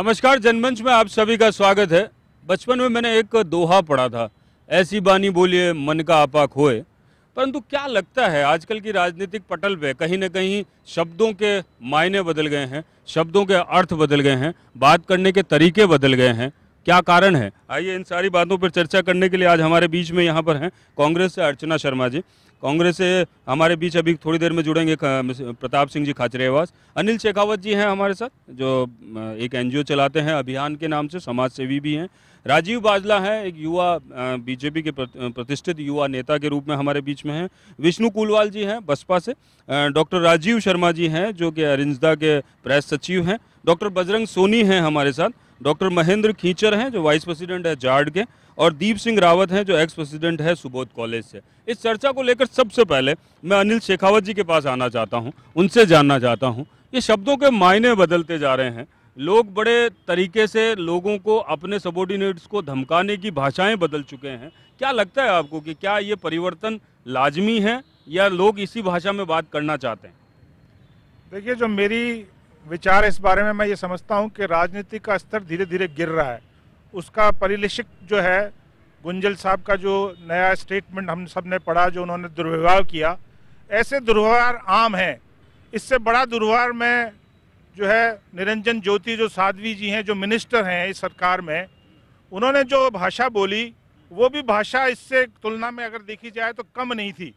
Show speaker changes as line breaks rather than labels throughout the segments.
नमस्कार, जनमंच में आप सभी का स्वागत है। बचपन में मैंने एक दोहा पढ़ा था, ऐसी बानी बोलिए मन का आपा खोए। परंतु क्या लगता है आजकल की राजनीतिक पटल पे कहीं न कहीं शब्दों के मायने बदल गए हैं, शब्दों के अर्थ बदल गए हैं, बात करने के तरीके बदल गए हैं। क्या कारण है? आइए इन सारी बातों पर चर्चा करने के लिए आज हमारे बीच में यहाँ पर हैं कांग्रेस से अर्चना शर्मा जी, कांग्रेस से हमारे बीच अभी थोड़ी देर में जुड़ेंगे प्रताप सिंह जी खाचरियावास, अनिल शेखावत जी हैं हमारे साथ जो एक एनजीओ चलाते हैं अभियान के नाम से, समाज सेवी भी हैं, राजीव बाजला हैं एक युवा बीजेपी के प्रतिष्ठित युवा नेता के रूप में हमारे बीच में हैं, विष्णु कुलवाल जी हैं बसपा से, डॉक्टर राजीव शर्मा जी हैं जो कि अरिंजदा के प्रेस सचिव हैं, डॉक्टर बजरंग सोनी हैं हमारे साथ, डॉक्टर महेंद्र खींचर हैं जो वाइस प्रेसिडेंट है जार्ड के, और दीप सिंह रावत हैं जो एक्स प्रेसिडेंट है सुबोध कॉलेज से। इस चर्चा को लेकर सबसे पहले मैं अनिल शेखावत जी के पास आना चाहता हूं, उनसे जानना चाहता हूं, ये शब्दों के मायने बदलते जा रहे हैं, लोग बड़े तरीके से लोगों को, अपने सबॉर्डिनेट्स को धमकाने की भाषाएं बदल चुके हैं। क्या लगता है आपको कि क्या ये परिवर्तन लाजमी है या लोग इसी भाषा में बात करना चाहते हैं?
देखिए, जो मेरी विचार इस बारे में, मैं ये समझता हूँ कि राजनीति का स्तर धीरे धीरे गिर रहा है। उसका परिलक्षित जो है गुंजल साहब का जो नया स्टेटमेंट हम सब ने पढ़ा, जो उन्होंने दुर्व्यवहार किया, ऐसे दुर्व्यवहार आम हैं। इससे बड़ा दुर्व्यवहार में जो है निरंजन ज्योति जो साध्वी जी हैं, जो मिनिस्टर हैं इस सरकार में, उन्होंने जो भाषा बोली वो भी भाषा इससे तुलना में अगर देखी जाए तो कम नहीं थी।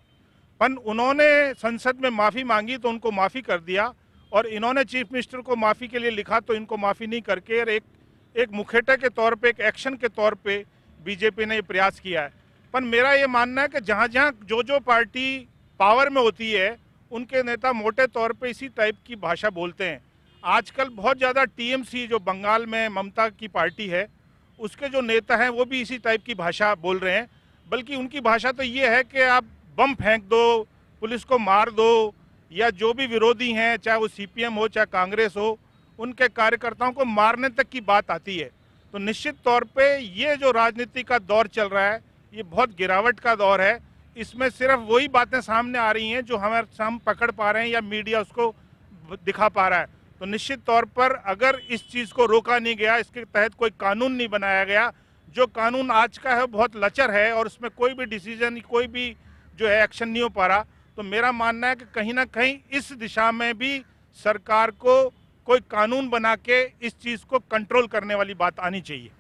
पर उन्होंने संसद में माफ़ी मांगी तो उनको माफ़ी कर दिया, और इन्होंने चीफ मिनिस्टर को माफ़ी के लिए लिखा तो इनको माफ़ी नहीं करके और एक मुखौटे के तौर पे, एक एक्शन के तौर पे बीजेपी ने ये प्रयास किया है। पर मेरा ये मानना है कि जहाँ जहाँ जो पार्टी पावर में होती है उनके नेता मोटे तौर पे इसी टाइप की भाषा बोलते हैं। आजकल बहुत ज़्यादा टीएमसी जो बंगाल में ममता की पार्टी है, उसके जो नेता हैं वो भी इसी टाइप की भाषा बोल रहे हैं। बल्कि उनकी भाषा तो ये है कि आप बम फेंक दो, पुलिस को मार दो, या जो भी विरोधी हैं, चाहे वो सीपीएम हो चाहे कांग्रेस हो, उनके कार्यकर्ताओं को मारने तक की बात आती है। तो निश्चित तौर पे ये जो राजनीति का दौर चल रहा है, ये बहुत गिरावट का दौर है। इसमें सिर्फ वही बातें सामने आ रही हैं जो हम पकड़ पा रहे हैं या मीडिया उसको दिखा पा रहा है। तो निश्चित तौर पर अगर इस चीज़ को रोका नहीं गया, इसके तहत कोई कानून नहीं बनाया गया, जो कानून आज का है बहुत लचर है और उसमें कोई भी डिसीजन, कोई भी जो है एक्शन नहीं हो पा रहा, तो मेरा मानना है कि कहीं ना कहीं इस दिशा में भी सरकार को कोई कानून बना के इस चीज़ को कंट्रोल करने वाली बात आनी चाहिए।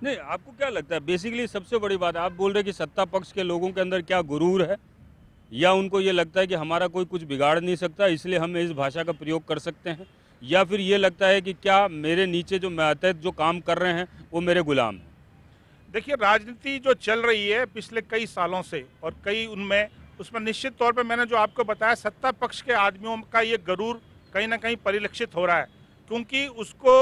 नहीं, आपको क्या लगता है बेसिकली सबसे बड़ी बात आप बोल रहे कि सत्ता पक्ष के लोगों के अंदर क्या गुरूर है, या उनको ये लगता है कि हमारा कोई कुछ बिगाड़ नहीं सकता इसलिए हम इस भाषा का प्रयोग कर सकते हैं, या फिर ये लगता है कि क्या मेरे नीचे जो मातहत जो काम कर रहे हैं वो मेरे गुलाम हैं?
देखिए, राजनीति जो चल रही है पिछले कई सालों से और कई उसमें निश्चित तौर पे मैंने जो आपको बताया, सत्ता पक्ष के आदमियों का ये गरूर कहीं ना कहीं परिलक्षित हो रहा है, क्योंकि उसको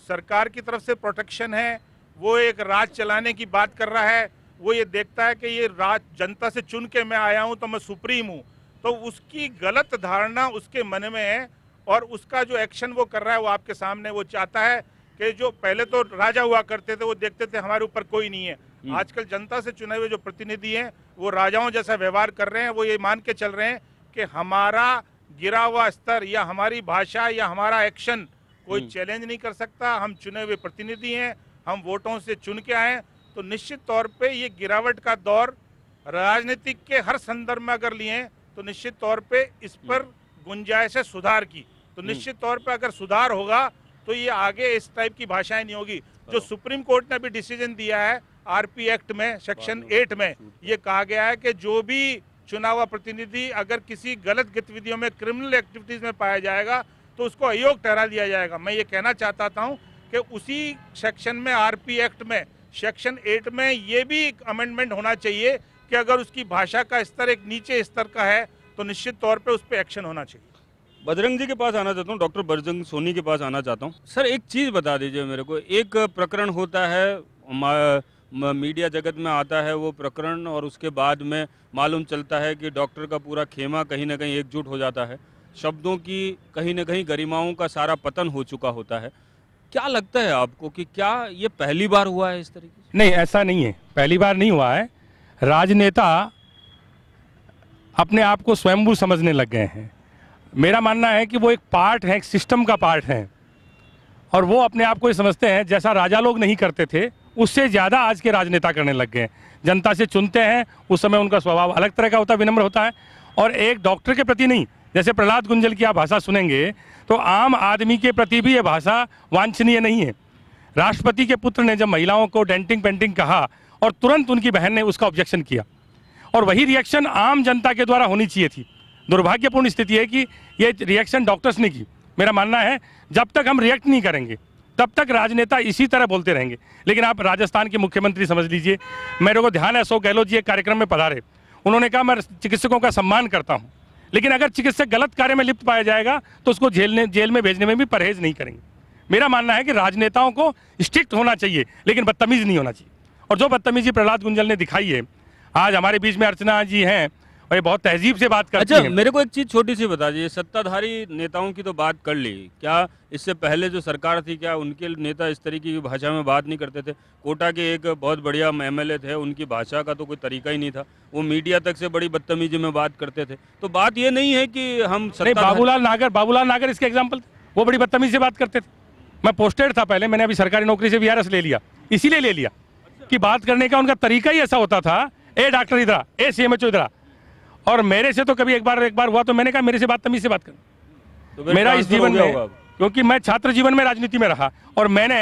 सरकार की तरफ से प्रोटेक्शन है, वो एक राज चलाने की बात कर रहा है, वो ये देखता है कि ये राज जनता से चुन के मैं आया हूँ तो मैं सुप्रीम हूँ। तो उसकी गलत धारणा उसके मन में है, और उसका जो एक्शन वो कर रहा है वो आपके सामने। वो चाहता है कि जो पहले तो राजा हुआ करते थे वो देखते थे हमारे ऊपर कोई नहीं है, आजकल जनता से चुने हुए जो प्रतिनिधि हैं वो राजाओं जैसा व्यवहार कर रहे हैं। वो ये मान के चल रहे हैं कि हमारा गिरा हुआ स्तर या हमारी भाषा या हमारा एक्शन कोई चैलेंज नहीं कर सकता, हम चुने हुए प्रतिनिधि हैं, हम वोटों से चुन के आए। तो निश्चित तौर पे ये गिरावट का दौर राजनीतिक के हर संदर्भ में अगर लिए तो निश्चित तौर पे इस पर गुंजाइश है सुधार की। तो निश्चित तौर पे अगर सुधार होगा तो ये आगे इस टाइप की भाषाएं नहीं होगी। जो सुप्रीम कोर्ट ने भी डिसीजन दिया है आरपी एक्ट में सेक्शन 8 में ये कहा गया है कि जो भी चुना हुआ प्रतिनिधि अगर किसी गलत गतिविधियों में, क्रिमिनल एक्टिविटीज में पाया जाएगा तो उसको अयोग्य ठहरा दिया जाएगा। मैं ये कहना चाहता हूँ कि उसी सेक्शन में, आरपी एक्ट में सेक्शन 8 में ये भी एक अमेंडमेंट होना चाहिए कि अगर उसकी भाषा का स्तर एक नीचे स्तर का है तो निश्चित तौर पे उस पर एक्शन होना चाहिए।
बजरंग जी के पास आना चाहता हूँ, डॉक्टर बजरंग सोनी के पास आना चाहता हूँ। सर, एक चीज़ बता दीजिए मेरे को, एक प्रकरण होता है मीडिया जगत में आता है वो प्रकरण, और उसके बाद में मालूम चलता है कि डॉक्टर का पूरा खेमा कहीं ना कहीं एकजुट हो जाता है, शब्दों की कहीं ना कहीं गरिमाओं का सारा पतन हो चुका होता है। क्या लगता है आपको कि क्या ये पहली बार हुआ है इस तरीके से?
नहीं, ऐसा नहीं है, पहली बार नहीं हुआ है। राजनेता अपने आप को स्वयंभू समझने लग गए हैं। मेरा मानना है कि वो एक पार्ट है, एक सिस्टम का पार्ट है। और वो अपने आप को ये समझते हैं जैसा राजा लोग नहीं करते थे उससे ज़्यादा आज के राजनेता करने लग गए हैं। जनता से चुनते हैं, उस समय उनका स्वभाव अलग तरह का होता है, विनम्र होता है, और एक डॉक्टर के प्रति नहीं। जैसे प्रहलाद गुंजल की आप भाषा सुनेंगे तो आम आदमी के प्रति भी ये भाषा वांछनीय नहीं है। राष्ट्रपति के पुत्र ने जब महिलाओं को डेंटिंग पेंटिंग कहा और तुरंत उनकी बहन ने उसका ऑब्जेक्शन किया, और वही रिएक्शन आम जनता के द्वारा होनी चाहिए थी। दुर्भाग्यपूर्ण स्थिति है कि ये रिएक्शन डॉक्टर्स ने की। मेरा मानना है जब तक हम रिएक्ट नहीं करेंगे तब तक राजनेता इसी तरह बोलते रहेंगे। लेकिन आप राजस्थान के मुख्यमंत्री समझ लीजिए, मेरे को ध्यान है अशोक गहलोत जी एक कार्यक्रम में पधारे, उन्होंने कहा मैं चिकित्सकों का सम्मान करता हूँ, लेकिन अगर चिकित्सक गलत कार्य में लिप्त पाया जाएगा तो उसको जेल में भेजने में भी परहेज नहीं करेंगे। मेरा मानना है कि राजनेताओं को स्ट्रिक्ट होना चाहिए लेकिन बदतमीज नहीं होना चाहिए, और जो बदतमीजी प्रहलाद गुंजल ने दिखाई है, आज हमारे बीच में अर्चना जी हैं और ये बहुत तहजीब से बात करती हैं।
मेरे को एक चीज़ छोटी सी बता दीजिए, सत्ताधारी नेताओं की तो बात कर ली, क्या इससे पहले जो सरकार थी क्या उनके नेता इस तरीके की भाषा में बात नहीं करते थे? कोटा के एक बहुत बढ़िया एमएलए थे, उनकी भाषा का तो कोई तरीका ही नहीं था, वो मीडिया तक से बड़ी बदतमीजी में बात करते थे। तो बात ये नहीं है कि हम
बाबूलाल नागर इसके एग्जाम्पल थे, वो बड़ी बदतमीजी से बात करते थे। मैं पोस्टेड था पहले, मैंने अभी सरकारी नौकरी से वीआरएस ले लिया, इसीलिए ले लिया कि बात करने का उनका तरीका ही ऐसा होता था, ए डॉक्टर इधर, ए सीएमएचओ इधर। और मेरे से तो कभी एक बार हुआ तो मैंने कहा मेरे से बदतमीजी से बात कर। तो मेरा इस जीवन में, क्योंकि मैं छात्र जीवन में राजनीति में रहा और मैंने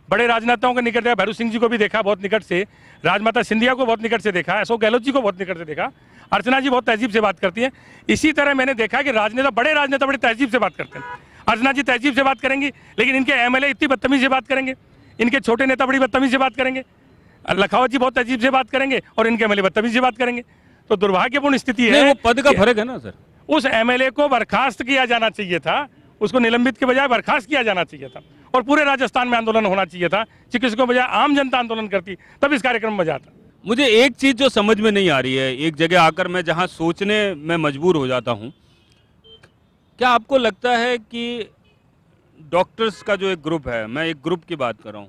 बड़े राजनेताओं के निकट देखा, भैरू सिंह जी को भी देखा बहुत निकट से, राजमाता सिंधिया को बहुत निकट से देखा, अशोक गहलोत जी को बहुत निकट से देखा, अर्चना जी बहुत तहजीब से बात करती है। इसी तरह मैंने देखा कि बड़े राजनेता बड़ी तहजीब से बात करते हैं। अर्चना जी तहजीब से बात करेंगी, लेकिन इनके एमएलए इतनी बदतमीजी से बात करेंगे, इनके छोटे नेता बड़ी बदतमीजी से बात करेंगे, लखावत जी बहुत तहजीब से बात करेंगे और इनके एमएलए बदतमीजी से बात करेंगे। तो दुर्भाग्यपूर्ण स्थिति है।
वो पद का फर्क है ना सर।
उस एमएलए को बर्खास्त किया जाना चाहिए था, उसको निलंबित के बजाय बर्खास्त किया जाना चाहिए था, और पूरे राजस्थान में आंदोलन होना चाहिए था। चिकित्सकों के बजाय आम जनता आंदोलन करती, तब इस कार्यक्रम में मजा आता।
मुझे एक चीज़ जो समझ में नहीं आ रही है, एक जगह आकर मैं जहां सोचने में मजबूर हो जाता हूं, क्या आपको लगता है कि डॉक्टर्स का जो एक ग्रुप है, मैं एक ग्रुप की बात कर रहा हूं,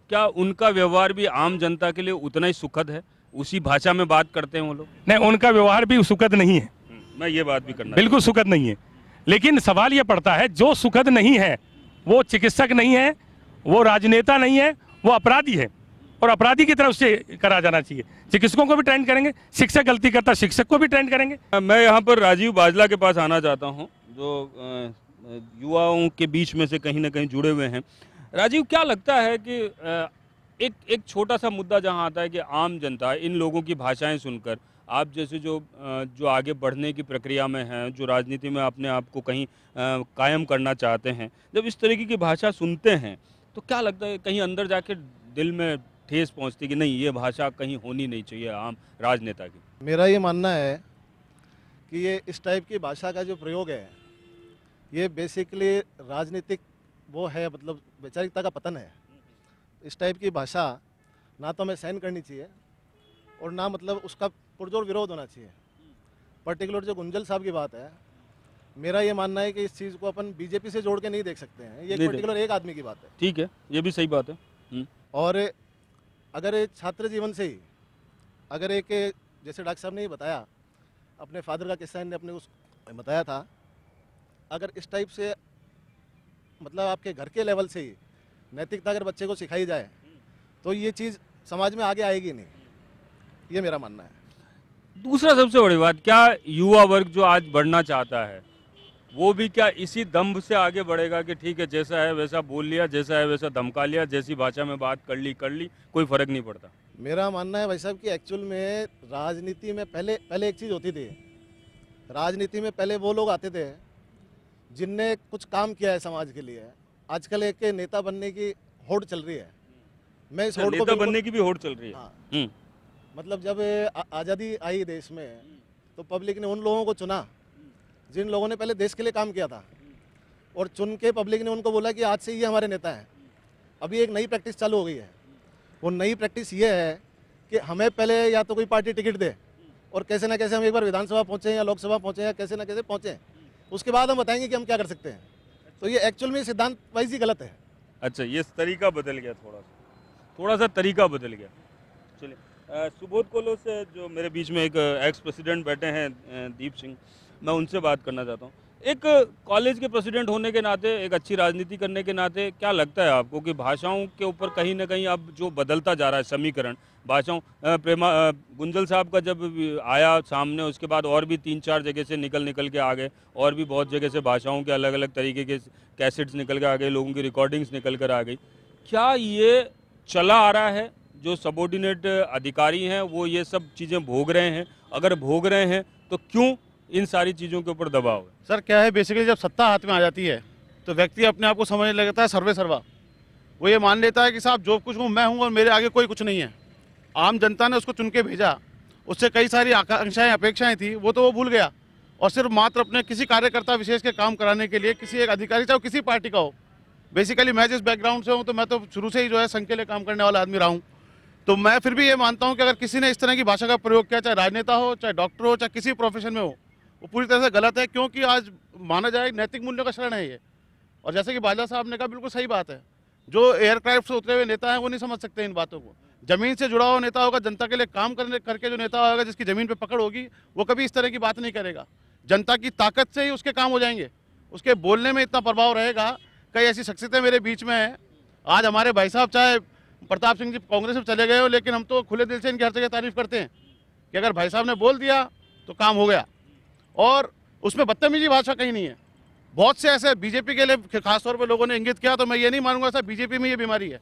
क्या उनका व्यवहार भी आम जनता के लिए उतना ही सुखद है? उसी भाषा में बात करते हैं वो लोग?
नहीं, उनका व्यवहार भी सुखद नहीं है।
मैं ये बात भी करना,
बिल्कुल सुखद नहीं है। लेकिन सवाल ये पड़ता है, जो सुखद नहीं है वो चिकित्सक नहीं है, वो राजनेता नहीं है, वो अपराधी है, और अपराधी की तरफ से करा जाना चाहिए। चिकित्सकों को भी ट्रेन करेंगे, शिक्षक गलती करता शिक्षक को भी ट्रेन करेंगे। मैं
यहाँ पर राजीव बाजला के पास आना चाहता हूँ, जो युवाओं के बीच में से कहीं ना कहीं जुड़े हुए हैं। राजीव, क्या लगता है कि एक छोटा सा मुद्दा जहाँ आता है कि आम जनता इन लोगों की भाषाएं सुनकर, आप जैसे जो आगे बढ़ने की प्रक्रिया में हैं, जो राजनीति में अपने आप को कहीं कायम करना चाहते हैं, जब इस तरीके की भाषा सुनते हैं तो क्या लगता है कहीं अंदर जाके दिल में ठेस पहुंचती कि नहीं, ये भाषा कहीं होनी नहीं चाहिए आम राजनेता की?
मेरा ये मानना है कि ये इस टाइप की भाषा का जो प्रयोग है, ये बेसिकली राजनीतिक वो है, मतलब वैचारिकता का पतन है। इस टाइप की भाषा ना तो हमें सहन करनी चाहिए और ना मतलब उसका पुरजोर विरोध होना चाहिए। पर्टिकुलर जो गुंजल साहब की बात है, मेरा ये मानना है कि इस चीज़ को अपन बीजेपी से जोड़ के नहीं देख सकते हैं। ये पर्टिकुलर एक आदमी की बात है।
ठीक है, ये भी सही बात है।
और अगर छात्र जीवन से ही अगर एक, जैसे डॉक्टर साहब ने ही बताया, अपने फादर का किस्सा इन्हें अपने उस बताया था, अगर इस टाइप से मतलब आपके घर के लेवल से ही नैतिकता अगर बच्चे को सिखाई जाए तो ये चीज़ समाज में आगे आएगी नहीं, ये मेरा मानना है।
दूसरा सबसे बड़ी बात, क्या युवा वर्ग जो आज बढ़ना चाहता है वो भी क्या इसी दम्भ से आगे बढ़ेगा कि ठीक है जैसा है वैसा बोल लिया, जैसा है वैसा धमका लिया, जैसी भाषा में बात कर ली, कोई फर्क नहीं पड़ता?
मेरा मानना है भाई साहब कि एक्चुअल में राजनीति में पहले एक चीज़ होती थी। राजनीति में पहले वो लोग आते थे जिनने कुछ काम किया है समाज के लिए। आजकल एक नेता बनने की होड़ चल रही है। मैं इस होड़ को,
नेता बनने की भी होड़ चल रही है।
हाँ। मतलब जब आज़ादी आई देश में तो पब्लिक ने उन लोगों को चुना जिन लोगों ने पहले देश के लिए काम किया था, और चुन के पब्लिक ने उनको बोला कि आज से ये हमारे नेता हैं। अभी एक नई प्रैक्टिस चालू हो गई है। वो नई प्रैक्टिस ये है कि हमें पहले या तो कोई पार्टी टिकट दे और कैसे ना कैसे हम एक बार विधानसभा पहुँचें या लोकसभा पहुँचें या कैसे ना कैसे पहुँचें, उसके बाद हम बताएंगे कि हम क्या कर सकते हैं। तो ये एक्चुअल में सिद्धांत वाइज ही गलत है।
अच्छा, ये तरीका बदल गया, थोड़ा सा तरीका बदल गया। चलिए, सुबोध कोल्हो से जो मेरे बीच में एक एक्स प्रेसिडेंट बैठे हैं, दीप सिंह, मैं उनसे बात करना चाहता हूँ। एक कॉलेज के प्रेसिडेंट होने के नाते, एक अच्छी राजनीति करने के नाते क्या लगता है आपको कि भाषाओं के ऊपर कहीं ना कहीं अब जो बदलता जा रहा है समीकरण भाषाओं, गुंजल साहब का जब आया सामने, उसके बाद और भी 3-4 जगह से निकल के आ गए, और भी बहुत जगह से भाषाओं के अलग अलग तरीके के कैसेट्स निकल के आ गए, लोगों की रिकॉर्डिंग्स निकल कर आ गई। क्या ये चला आ रहा है, जो सबॉर्डिनेट अधिकारी हैं वो ये सब चीज़ें भोग रहे हैं? अगर भोग रहे हैं तो क्यों इन सारी चीज़ों के ऊपर दबाव है?
सर क्या है, बेसिकली जब सत्ता हाथ में आ जाती है तो व्यक्ति अपने आप को समझने लगता है सर्वे सर्वा। वो ये मान लेता है कि साहब जो कुछ हूँ मैं हूँ और मेरे आगे कोई कुछ नहीं है। आम जनता ने उसको चुन के भेजा, उससे कई सारी आकांक्षाएं अपेक्षाएं थी, वो तो वो भूल गया और सिर्फ मात्र अपने किसी कार्यकर्ता विशेष के काम कराने के लिए किसी एक अधिकारी, चाहे किसी पार्टी का हो। बेसिकली मैं जिस बैकग्राउंड से हूँ तो मैं तो शुरू से ही जो है संघ के लिए काम करने वाला आदमी रहा हूँ। तो मैं फिर भी ये मानता हूँ कि अगर किसी ने इस तरह की भाषा का प्रयोग किया, चाहे राजनेता हो, चाहे डॉक्टर हो, चाहे किसी प्रोफेशन में हो, वो पूरी तरह से गलत है। क्योंकि आज माना जाए नैतिक मूल्यों का शरण है ये। और जैसे कि बाजवा साहब ने कहा, बिल्कुल सही बात है। जो एयरक्राफ्ट से उतरे हुए नेता हैं वो नहीं समझ सकते इन बातों को। जमीन से जुड़ा हुआ नेता होगा, जनता के लिए काम करके जो नेता होगा, जिसकी जमीन पे पकड़ होगी, वो कभी इस तरह की बात नहीं करेगा। जनता की ताकत से ही उसके काम हो जाएंगे, उसके बोलने में इतना प्रभाव रहेगा। कई ऐसी शख्सियतें मेरे बीच में हैं। आज हमारे भाई साहब चाहे प्रताप सिंह जी कांग्रेस में चले गए हो, लेकिन हम तो खुले दिल से इनकी हर जगह तारीफ करते हैं कि अगर भाई साहब ने बोल दिया तो काम हो गया। और उसमें बदतमीजी भाषा कहीं नहीं है। बहुत से ऐसे बीजेपी के लिए खासतौर पर लोगों ने इंगित किया, तो मैं ये नहीं मानूंगा सर बीजेपी में ये बीमारी है।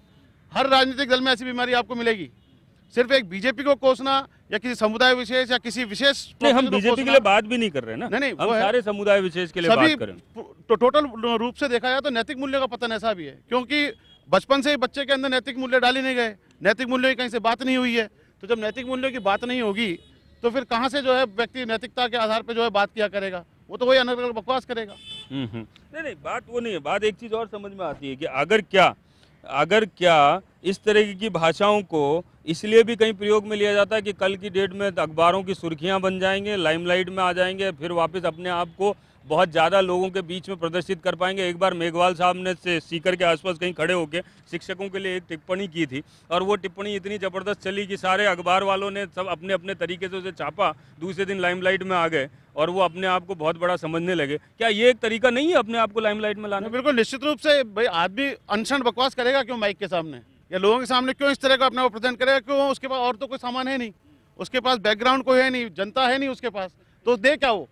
हर राजनीतिक दल में ऐसी बीमारी आपको मिलेगी। सिर्फ एक बीजेपी को कोसना या किसी समुदाय विशेष या किसी विशेष,
नहीं, हम बीजेपी के लिए बात भी नहीं कर रहे ना।
नहीं,
हम सारे समुदाय विशेष के लिए बात करें
तो टोटल रूप से देखा जाए तो नैतिक मूल्यों का पतन ऐसा भी है। क्योंकि बचपन से ही बच्चे के अंदर नैतिक मूल्य डाले नहीं गए, नैतिक मूल्यों की कहीं से बात नहीं हुई है। तो जब नैतिक मूल्यों की बात नहीं होगी तो फिर कहाँ से जो है व्यक्ति नैतिकता के आधार पर जो है बात किया करेगा? वो तो वही अलग अलग बकवास करेगा।
नहीं, बात वो नहीं है। बात एक चीज़ और समझ में आती है कि अगर क्या इस तरह की भाषाओं को इसलिए भी कहीं प्रयोग में लिया जाता है कि कल की डेट में अखबारों की सुर्खियां बन जाएंगे, लाइमलाइट में आ जाएंगे, फिर वापस अपने आप को बहुत ज़्यादा लोगों के बीच में प्रदर्शित कर पाएंगे। एक बार मेघवाल साहब ने से सीकर के आसपास कहीं खड़े होकर शिक्षकों के लिए एक टिप्पणी की थी, और वो टिप्पणी इतनी ज़बरदस्त चली कि सारे अखबार वालों ने सब अपने अपने तरीके से उसे छापा, दूसरे दिन लाइमलाइट में आ गए और वो अपने आप को बहुत बड़ा समझने लगे। क्या ये एक तरीका नहीं है अपने आप को लाइमलाइट में लाने?
बिल्कुल निश्चित रूप से। भाई आदमी अनशन बकवास करेगा क्यों माइक के सामने या लोगों के सामने? क्यों इस तरह का अपने आप प्रेजेंट करेगा? क्यों? उसके पास और तो कोई सामान है नहीं, उसके पास बैकग्राउंड कोई है नहीं, जनता है नहीं उसके पास, तो दे क्या वो?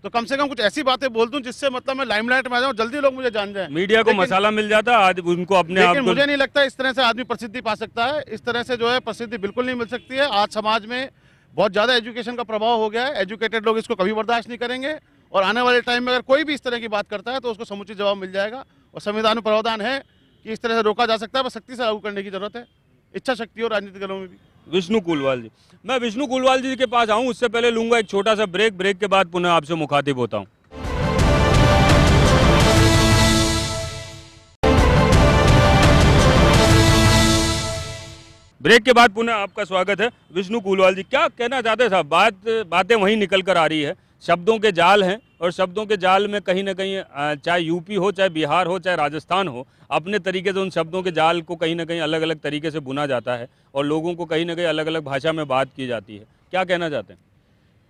तो कम से कम कुछ ऐसी बातें बोल दूं जिससे मतलब मैं लाइमलाइट में आ जाऊं, जल्दी लोग मुझे जान जाएं।
मीडिया को मसाला मिल जाता है आज उनको अपने आप को।
मुझे नहीं लगता इस तरह से आदमी प्रसिद्धि पा सकता है। इस तरह से जो है प्रसिद्धि बिल्कुल नहीं मिल सकती है। आज समाज में बहुत ज़्यादा एजुकेशन का प्रभाव हो गया है। एजुकेटेड लोग इसको कभी बर्दाश्त नहीं करेंगे और आने वाले टाइम में अगर कोई भी इस तरह की बात करता है तो उसको समुचित जवाब मिल जाएगा। और संविधान में प्रावधान है कि इस तरह से रोका जा सकता है, बस सख्ती से लागू करने की जरूरत है, इच्छा शक्ति और राजनीतिक दलों में भी।
विष्णु कुलवाल जी, मैं विष्णु कुलवाल जी के पास आऊं उससे पहले लूंगा एक छोटा सा ब्रेक के बाद पुनः आपसे मुखातिब होता हूं। ब्रेक के बाद पुनः आपका स्वागत है। विष्णु कुलवाल जी, क्या कहना चाहते हैं साहब? बातें वहीं निकल कर आ रही है, शब्दों के जाल हैं और शब्दों के जाल में कहीं ना कहीं चाहे यूपी हो, चाहे बिहार हो, चाहे राजस्थान हो, अपने तरीके से उन शब्दों के जाल को कहीं ना कहीं अलग अलग तरीके से बुना जाता है और लोगों को कहीं ना कहीं अलग अलग भाषा में बात की जाती है। क्या कहना चाहते हैं?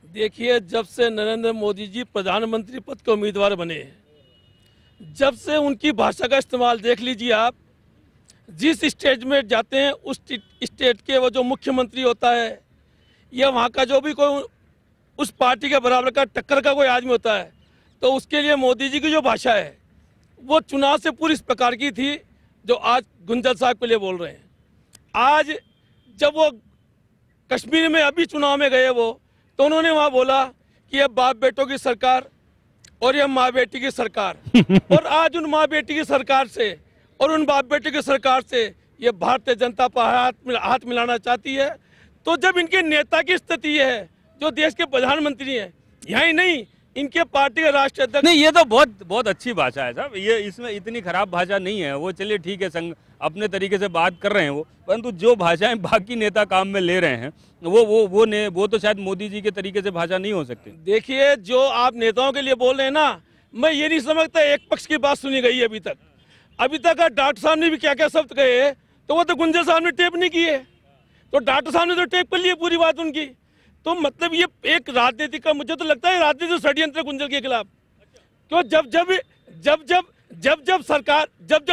देखिए, जब से नरेंद्र मोदी जी प्रधानमंत्री पद के उम्मीदवार बने, जब से उनकी भाषा का इस्तेमाल देख लीजिए आप, जिस स्टेट में जाते हैं उस स्टेट के वो जो मुख्यमंत्री होता है या वहाँ का जो भी कोई उस पार्टी के बराबर का टक्कर का कोई आदमी होता है, तो उसके लिए मोदी जी की जो भाषा है वो चुनाव से पूरी इस प्रकार की थी जो आज गुंजल साहब के लिए बोल रहे हैं। आज जब वो कश्मीर में अभी चुनाव में गए वो, तो उन्होंने वहाँ बोला कि ये बाप बेटों की सरकार और ये माँ बेटी की सरकार और आज उन माँ बेटी की सरकार से और उन बाप बेटे की सरकार से ये भारतीय जनता पार्टी हाथ मिलाना चाहती है। तो जब इनके नेता की स्थिति है, जो देश के प्रधानमंत्री हैं, यही नहीं इनके पार्टी के राष्ट्रीय अध्यक्ष।
नहीं, ये तो बहुत अच्छी भाषा है साहब, ये इसमें इतनी खराब भाषा नहीं है। वो चलिए ठीक है, संग अपने तरीके से बात कर रहे हैं वो, परंतु जो भाषाएं बाकी नेता काम में ले रहे हैं वो तो शायद मोदी जी के तरीके से भाषा नहीं हो सकती।
देखिए, जो आप नेताओं के लिए बोल रहे हैं ना, मैं ये नहीं समझता एक पक्ष की बात सुनी गई है अभी तक डॉक्टर साहब ने भी क्या क्या शब्द कहे, तो वो तो गुंजल साहब ने टेप नहीं किए, तो डॉक्टर साहब ने तो टेप कर लिए पूरी बात उनकी। तो मतलब ये एक राजनीति का, मुझे तो लगता है राजनीतिक षड्यंत्र गुंजल के खिलाफ। क्यों जब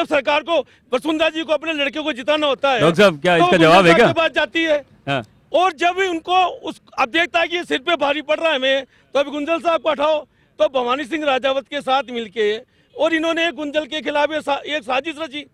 सरकार को वसुंधरा जी को अपने लड़के को जिताना होता है,
डॉक्टर साहब क्या
तो
इसका जवाब है क्या?
बात जाती है।
हाँ।
और जब उनको अब देखता है कि सिर पे भारी पड़ रहा है हमें, तो अभी गुंजल साहब को हटाओ। तो भवानी सिंह राजावत के साथ मिलके और इन्होंने गुंजल के खिलाफ एक साजिश रची।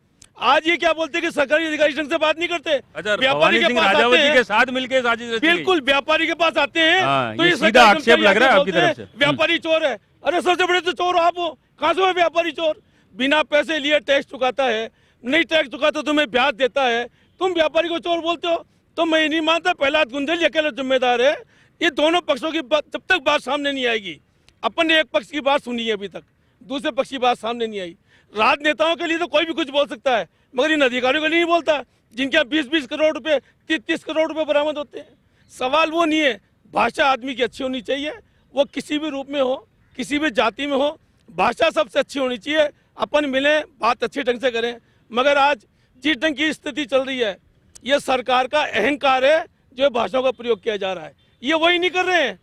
आज ये क्या बोलते हैं कि सरकारी अधिकारी ढंग से बात नहीं करते।
अच्छा, भवानी सिंह राजावत जी के साथ मिलकर साजिश रची।
बिल्कुल, व्यापारी के पास आते हैं तो
ये सीधा आक्षेप लग रहा है आपकी तरफ से।
व्यापारी चोर है। अरे सबसे बड़े तो चोर आप हो, कहाँ से हो व्यापारी चोर? बिना पैसे लिए टैक्स चुकाता है, नहीं टैक्स चुकाता तुम्हें ब्याज देता है, तुम व्यापारी को चोर बोलते हो। तो मैं नहीं मानता प्रहलाद गुंजल अकेले जिम्मेदार है। ये दोनों पक्षों की जब तक बात सामने नहीं आएगी, अपन ने एक पक्ष की बात सुनी है अभी तक, दूसरे पक्ष की बात सामने नहीं आई। राजनेताओं के लिए तो कोई भी कुछ बोल सकता है, मगर इन अधिकारियों के लिए नहीं बोलता जिनके 20-20 करोड़ रुपए 30-30 करोड़ रुपए बरामद होते हैं। सवाल वो नहीं है, भाषा आदमी की अच्छी होनी चाहिए, वो किसी भी रूप में हो, किसी भी जाति में हो, भाषा सबसे अच्छी होनी चाहिए। अपन मिलें, बात अच्छे ढंग से करें। मगर आज जिस ढंग की स्थिति चल रही है, ये सरकार का अहंकार है जो भाषा का प्रयोग किया जा रहा है। ये वही नहीं कर रहे हैं।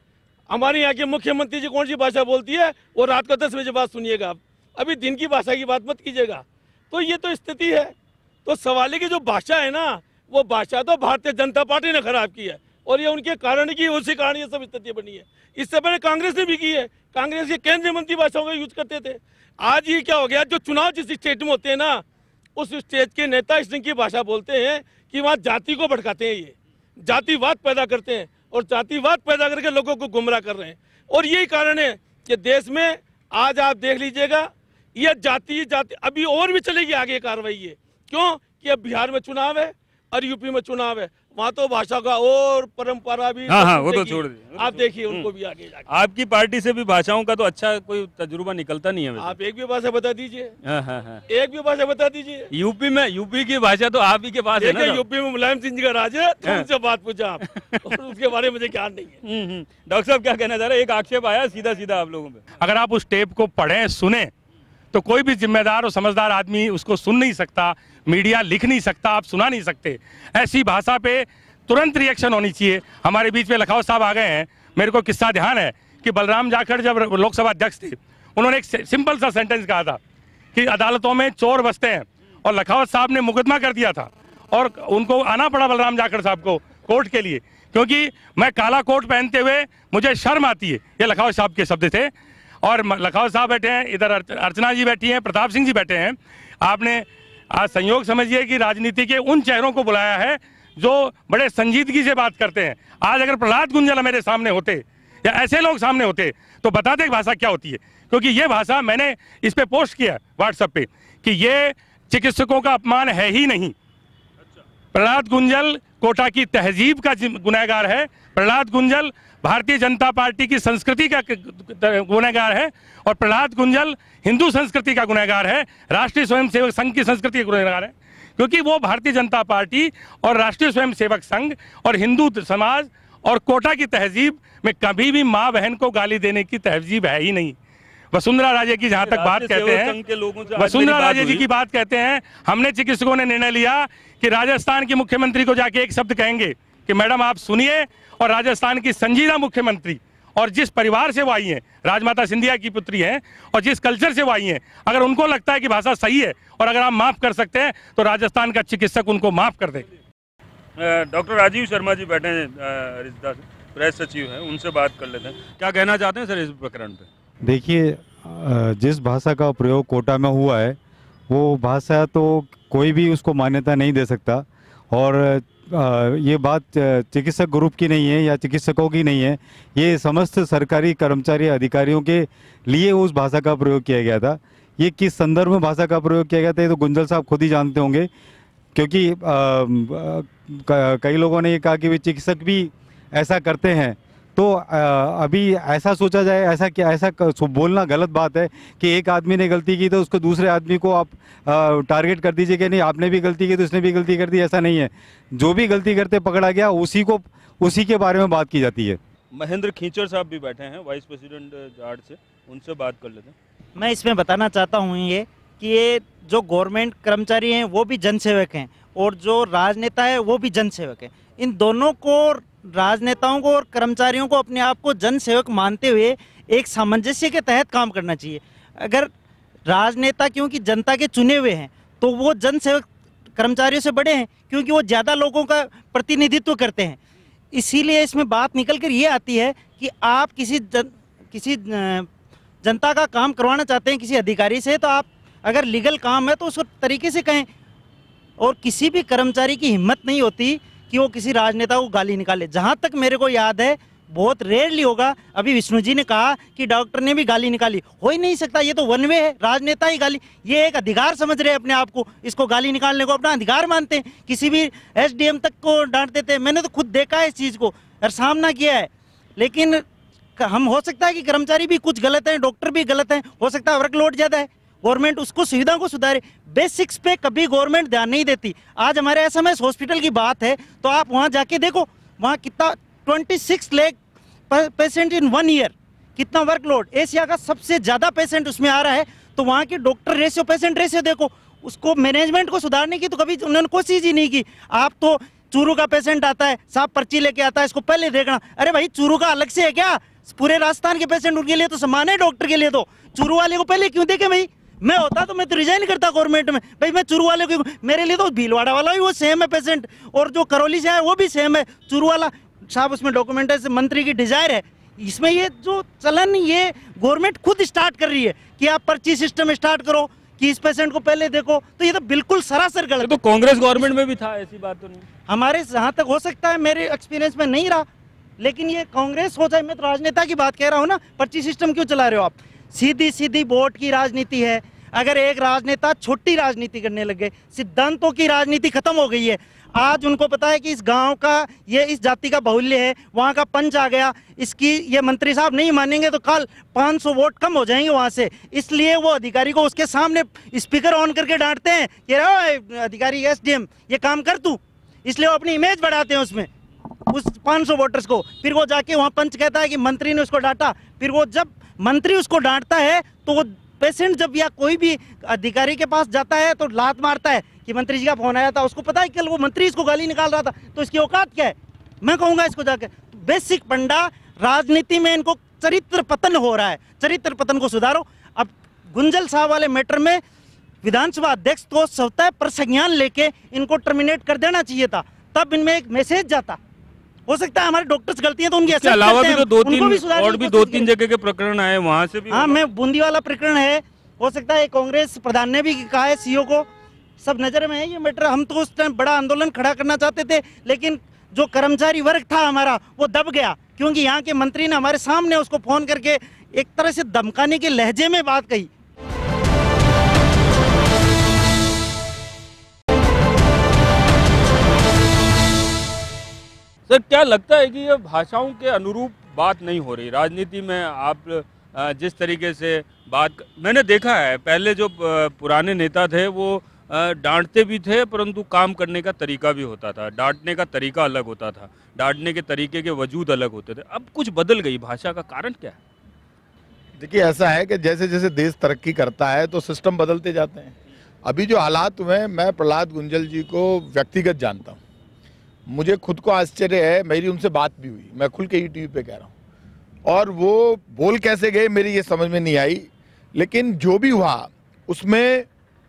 हमारे यहाँ के मुख्यमंत्री जी कौन सी भाषा बोलती है वो रात को 10 बजे बाद सुनिएगा आप, अभी दिन की भाषा की बात मत कीजिएगा। तो ये तो स्थिति है। तो सवाल है कि जो भाषा है ना, वो भाषा तो भारतीय जनता पार्टी ने खराब की है और ये उनके कारण की, उसी कारण ये सब स्थिति बनी है। इससे पहले कांग्रेस ने भी की है, कांग्रेस के केंद्रीय मंत्री भाषाओं का यूज करते थे। आज ये क्या हो गया, जो चुनाव जिस स्टेट में होते हैं ना, उस स्टेट के नेता इस ढंग की भाषा बोलते हैं कि वहाँ जाति को भड़काते हैं, ये जातिवाद पैदा करते हैं और जातिवाद पैदा करके लोगों को गुमराह कर रहे हैं। और यही कारण है कि देश में आज आप देख लीजिएगा, ये जाति अभी और भी चलेगी आगे कार्रवाई। ये क्यों कि अब बिहार में चुनाव है और यूपी में चुनाव है, वहाँ तो भाषा का और परंपरा भी।
हाँ, वो तो छोड़ दीजिए,
आप देखिए उनको भी आगे जाके।
आपकी पार्टी से भी भाषाओं का तो अच्छा कोई तजुर्बा निकलता नहीं है वैसे।
आप एक भी भाषा बता दीजिए।
हाँ।
एक भी भाषा बता दीजिए।
यूपी की भाषा तो आप ही के पास है ना।
यूपी में मुलायम सिंह जी का राज है, तो उनसे बात पूछा आप और उसके बारे में मुझे ज्ञान नहीं है।
डॉक्टर साहब क्या कहना चाह रहे हैं? एक आक्षेप आया सीधा आप लोगों पे।
अगर आप उस टेप को पढ़ें, सुने, तो कोई भी जिम्मेदार और समझदार आदमी उसको सुन नहीं सकता, मीडिया लिख नहीं सकता, आप सुना नहीं सकते। ऐसी भाषा पे तुरंत रिएक्शन होनी चाहिए। हमारे बीच में लखावत साहब आ गए हैं। मेरे को किस्सा ध्यान है कि बलराम जाखड़ जब लोकसभा अध्यक्ष थे, उन्होंने एक सिंपल सा सेंटेंस कहा था कि अदालतों में चोर बसते हैं, और लखावत साहब ने मुकदमा कर दिया था और उनको आना पड़ा बलराम जाखड़ साहब को कोर्ट के लिए, क्योंकि मैं काला कोट पहनते हुए मुझे शर्म आती है। ये लखावत साहब के शब्द थे। और लखावत साहब बैठे हैं, इधर अर्चना जी बैठी हैं, प्रताप सिंह जी बैठे हैं। आपने आज संयोग समझिए कि राजनीति के उन चेहरों को बुलाया है जो बड़े संजीदगी से बात करते हैं। आज अगर प्रहलाद गुंजल मेरे सामने होते या ऐसे लोग सामने होते तो बताते कि भाषा क्या होती है। क्योंकि ये भाषा, मैंने इस पे पोस्ट किया व्हाट्सएप पे कि ये चिकित्सकों का अपमान है ही नहीं। प्रहलाद गुंजल कोटा की तहजीब का गुनहगार है। प्रहलाद गुंजल भारतीय जनता पार्टी की संस्कृति का गुनहगार है और प्रहलाद गुंजल हिंदू संस्कृति का गुनहगार है, राष्ट्रीय स्वयंसेवक संघ की संस्कृति का गुनहगार है। क्योंकि वो भारतीय जनता पार्टी और राष्ट्रीय स्वयंसेवक संघ और हिंदू समाज और कोटा की तहजीब में कभी भी माँ बहन को गाली देने की तहजीब है ही नहीं। वसुंधरा राजे की जहां तक बात कहते हैं, वसुंधरा राजे जी की बात कहते हैं, हमने चिकित्सकों ने निर्णय लिया कि राजस्थान के मुख्यमंत्री को जाके एक शब्द कहेंगे कि मैडम आप सुनिए, और राजस्थान की संजीदा मुख्यमंत्री और जिस परिवार से वो आई हैं, राजमाता सिंधिया की पुत्री हैं, और जिस कल्चर से वो आई हैं, अगर उनको लगता है कि भाषा सही है और अगर आप माफ कर सकते हैं तो राजस्थान का चिकित्सक उनको माफ कर दे।
डॉक्टर राजीव शर्मा जी बैठे हैं रिश्ता से, प्रेस सचिव हैं, उनसे बात कर लेते हैं। क्या कहना चाहते हैं सर इस प्रकरण पे?
देखिए, जिस भाषा का प्रयोग कोटा में हुआ है वो भाषा तो कोई भी उसको मान्यता नहीं दे सकता, और ये बात चिकित्सक ग्रुप की नहीं है या चिकित्सकों की नहीं है, ये समस्त सरकारी कर्मचारी अधिकारियों के लिए उस भाषा का प्रयोग किया गया था। ये किस संदर्भ में भाषा का प्रयोग किया गया था ये तो गुंजल साहब खुद ही जानते होंगे, क्योंकि कई लोगों ने ये कहा कि वे चिकित्सक भी ऐसा करते हैं। तो अभी ऐसा सोचा जाए, ऐसा बोलना गलत बात है कि एक आदमी ने गलती की तो उसको दूसरे आदमी को आप टारगेट कर दीजिए कि नहीं आपने भी गलती की तो उसने भी गलती कर दी। ऐसा नहीं है, जो भी गलती करते पकड़ा गया उसी के बारे में बात की जाती है।
महेंद्र खींचर साहब भी बैठे हैं वाइस प्रेसिडेंट जाट से, उनसे बात कर लेते हैं।
मैं इसमें बताना चाहता हूँ ये कि ये जो गवर्नमेंट कर्मचारी हैं वो भी जनसेवक हैं और जो राजनेता है वो भी जनसेवक है। इन दोनों को, राजनेताओं को और कर्मचारियों को अपने आप को जनसेवक मानते हुए एक सामंजस्य के तहत काम करना चाहिए। अगर राजनेता क्योंकि जनता के चुने हुए हैं तो वो जन सेवक कर्मचारियों से बड़े हैं, क्योंकि वो ज़्यादा लोगों का प्रतिनिधित्व करते हैं। इसीलिए इसमें बात निकल कर ये आती है कि आप किसी जनता का काम करवाना चाहते हैं किसी अधिकारी से, तो आप अगर लीगल काम है तो उसको तरीके से कहें। और किसी भी कर्मचारी की हिम्मत नहीं होती कि वो किसी राजनेता को गाली निकाले। जहाँ तक मेरे को याद है बहुत रेयरली होगा। अभी विष्णु जी ने कहा कि डॉक्टर ने भी गाली निकाली, हो ही नहीं सकता, ये तो वन वे है, राजनेता ही गाली, ये एक अधिकार समझ रहे हैं अपने आप को, इसको गाली निकालने को अपना अधिकार मानते हैं, किसी भी एसडीएम तक को डांट देते हैं। मैंने तो खुद देखा है इस चीज़ को और सामना किया है। लेकिन हम हो सकता है कि कर्मचारी भी कुछ गलत हैं, डॉक्टर भी गलत हैं, हो सकता है वर्कलोड ज़्यादा है, गवर्नमेंट उसको सुविधा को सुधारे। बेसिक्स पे कभी गवर्नमेंट ध्यान नहीं देती। आज हमारे एसएमएस हॉस्पिटल की बात है तो आप वहाँ जाके देखो, वहाँ कितना 26 लाख पेशेंट इन 1 ईयर, कितना वर्कलोड, एशिया का सबसे ज़्यादा पेशेंट उसमें आ रहा है। तो वहाँ की डॉक्टर रेशियो, पेशेंट रेशियो देखो, उसको मैनेजमेंट को सुधारने की तो कभी उन्होंने कोशिश ही नहीं की। आप तो चूरू का पेशेंट आता है, साहब पर्ची लेके आता है, इसको पहले देखना। अरे भाई चूरू का अलग से है क्या? पूरे राजस्थान के पेशेंट उनके लिए तो समान है, डॉक्टर के लिए तो चूरू वाले को पहले क्यों देखे? भाई मैं होता तो मैं तो रिजाइन करता गवर्नमेंट में। भाई मैं चूरू वाले को, मेरे लिए तो भीलवाड़ा वाला भी वो सेम है पेशेंट, और जो करौली से है वो भी सेम है चूरू वाला। साहब उसमें डॉक्यूमेंटेशन मंत्री की डिजायर है। इसमें ये जो चलन ये गवर्नमेंट खुद स्टार्ट कर रही है कि आप पर्ची सिस्टम स्टार्ट करो कि इस पेशेंट को पहले देखो, तो ये तो बिल्कुल सरासर गलत।
तो कांग्रेस गवर्नमेंट में भी था, ऐसी बात तो नहीं?
हमारे जहाँ तक हो सकता है, मेरे एक्सपीरियंस में नहीं रहा, लेकिन ये कांग्रेस हो जाए, मैं तो राजनेता की बात कह रहा हूँ ना। पर्ची सिस्टम क्यों चला रहे हो आप? सीधी सीधी वोट की राजनीति है। अगर एक राजनेता छोटी राजनीति करने लग गए, सिद्धांतों की राजनीति खत्म हो गई है। आज उनको पता है कि इस गांव का ये इस जाति का बाहुल्य है, वहाँ का पंच आ गया, इसकी ये मंत्री साहब नहीं मानेंगे तो कल 500 वोट कम हो जाएंगे वहाँ से। इसलिए वो अधिकारी को उसके सामने स्पीकर ऑन करके डांटते हैं कि अधिकारी एसडीएम ये काम कर तू, इसलिए वो अपनी इमेज बढ़ाते हैं उसमें उस 500 वोटर्स को। फिर वो जाके वहाँ पंच कहता है कि मंत्री ने उसको डांटा। फिर वो जब मंत्री उसको डांटता है तो वो पेशेंट जब या कोई भी अधिकारी के पास जाता है तो लात मारता है कि मंत्री जी का फोन आया था, उसको पता है कल वो मंत्री इसको गाली निकाल रहा था, तो इसकी औकात क्या है? मैं कहूँगा इसको जाके बेसिक पंडा राजनीति में इनको चरित्र पतन हो रहा है, चरित्र पतन को सुधारो। अब गुंजल साहब वाले मैटर में विधानसभा अध्यक्ष को स्वतः प्रसंज्ञान लेके इनको टर्मिनेट कर देना चाहिए था, तब इनमें एक मैसेज जाता। हो सकता है हमारे डॉक्टर्स गलती है तो उनकी
अलावा भी तो दो तीन जगह के प्रकरण आए वहां से भी।
हाँ, मैं बूंदी वाला प्रकरण है, हो सकता है कांग्रेस प्रधान ने भी कहा है, सीओ को, सब नजर में है ये मैटर। हम तो उस टाइम बड़ा आंदोलन खड़ा करना चाहते थे, लेकिन जो कर्मचारी वर्ग था हमारा वो दब गया, क्योंकि यहाँ के मंत्री ने हमारे सामने उसको फोन करके एक तरह से धमकाने के लहजे में बात कही।
सर, क्या लगता है कि ये भाषाओं के अनुरूप बात नहीं हो रही राजनीति में? आप जिस तरीके से बात मैंने देखा है, पहले जो पुराने नेता थे वो डांटते भी थे, परंतु काम करने का तरीका भी होता था, डांटने का तरीका अलग होता था, डांटने के तरीके के वजूद अलग होते थे। अब कुछ बदल गई भाषा का कारण क्या है?
देखिए, ऐसा है कि जैसे जैसे देश तरक्की करता है तो सिस्टम बदलते जाते हैं। अभी जो हालात हुए हैं, मैं प्रहलाद गुंजल जी को व्यक्तिगत जानता हूँ, मुझे खुद को आश्चर्य है, मेरी उनसे बात भी हुई, मैं खुल के यूट्यूब पे कह रहा हूँ, और वो बोल कैसे गए मेरी ये समझ में नहीं आई। लेकिन जो भी हुआ उसमें,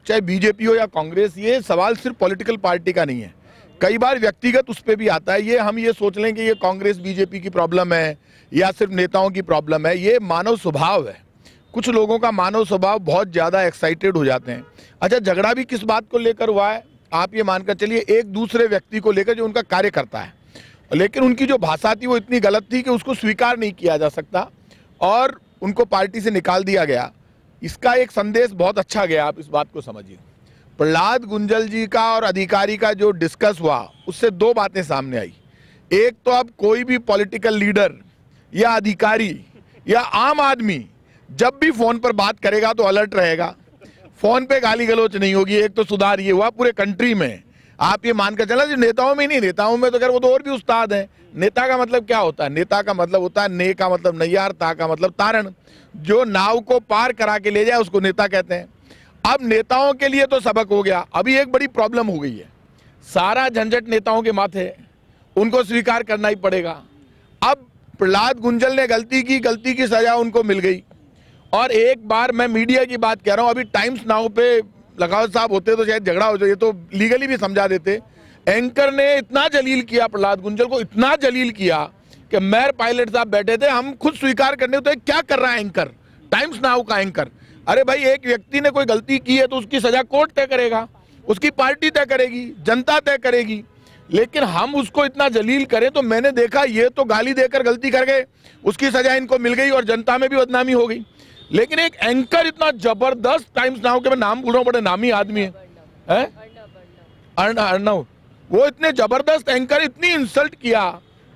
चाहे बीजेपी हो या कांग्रेस, ये सवाल सिर्फ पॉलिटिकल पार्टी का नहीं है, कई बार व्यक्तिगत उस पर भी आता है। ये हम ये सोच लें कि ये कांग्रेस बीजेपी की प्रॉब्लम है या सिर्फ नेताओं की प्रॉब्लम है, ये मानव स्वभाव है। कुछ लोगों का मानव स्वभाव बहुत ज़्यादा एक्साइटेड हो जाते हैं। अच्छा, झगड़ा भी किस बात को लेकर हुआ है? आप ये मानकर चलिए, एक दूसरे व्यक्ति को लेकर जो उनका कार्य करता है, लेकिन उनकी जो भाषा थी वो इतनी गलत थी कि उसको स्वीकार नहीं किया जा सकता और उनको पार्टी से निकाल दिया गया। इसका एक संदेश बहुत अच्छा गया, आप इस बात को समझिए। प्रहलाद गुंजल जी का और अधिकारी का जो डिस्कस हुआ, उससे दो बातें सामने आई। एक तो अब कोई भी पॉलिटिकल लीडर या अधिकारी या आम आदमी जब भी फोन पर बात करेगा तो अलर्ट रहेगा, फोन पे गाली गलौच नहीं होगी। एक तो सुधार ये हुआ पूरे कंट्री में। आप ये मानकर चला, जो नेताओं में नहीं, नेताओं में तो खैर वो तो और भी उस्ताद हैं। नेता का मतलब क्या होता है? नेता का मतलब होता है ने का मतलब नैयार, ता का मतलब तारण, जो नाव को पार करा के ले जाए उसको नेता कहते हैं। अब नेताओं के लिए तो सबक हो गया। अभी एक बड़ी प्रॉब्लम हो गई है, सारा झंझट नेताओं के माथे है, उनको स्वीकार करना ही पड़ेगा। अब प्रहलाद गुंजल ने गलती की, गलती की सजा उनको मिल गई। और एक बार मैं मीडिया की बात कह रहा हूं, अभी टाइम्स नाउ पे लखावत साहब होते तो शायद झगड़ा हो जाए, तो लीगली भी समझा देते। एंकर ने इतना जलील किया प्रहलाद गुंजल को, इतना जलील किया कि मेयर पायलट साहब बैठे थे, हम खुद स्वीकार करने तो क्या कर रहा है एंकर, टाइम्स नाउ का एंकर। अरे भाई, एक व्यक्ति ने कोई गलती की है तो उसकी सजा कोर्ट तय करेगा, उसकी पार्टी तय करेगी, जनता तय करेगी, लेकिन हम उसको इतना जलील करें। तो मैंने देखा ये तो गाली देकर गलती कर गए, उसकी सजा इनको मिल गई और जनता में भी बदनामी हो गई। लेकिन एक एंकर इतना जबरदस्त, टाइम्स नाउ के मैं नाम भूल रहा हूँ, बड़े नामी आदमी है अर्णव, वो इतने जबरदस्त एंकर, इतनी इंसल्ट किया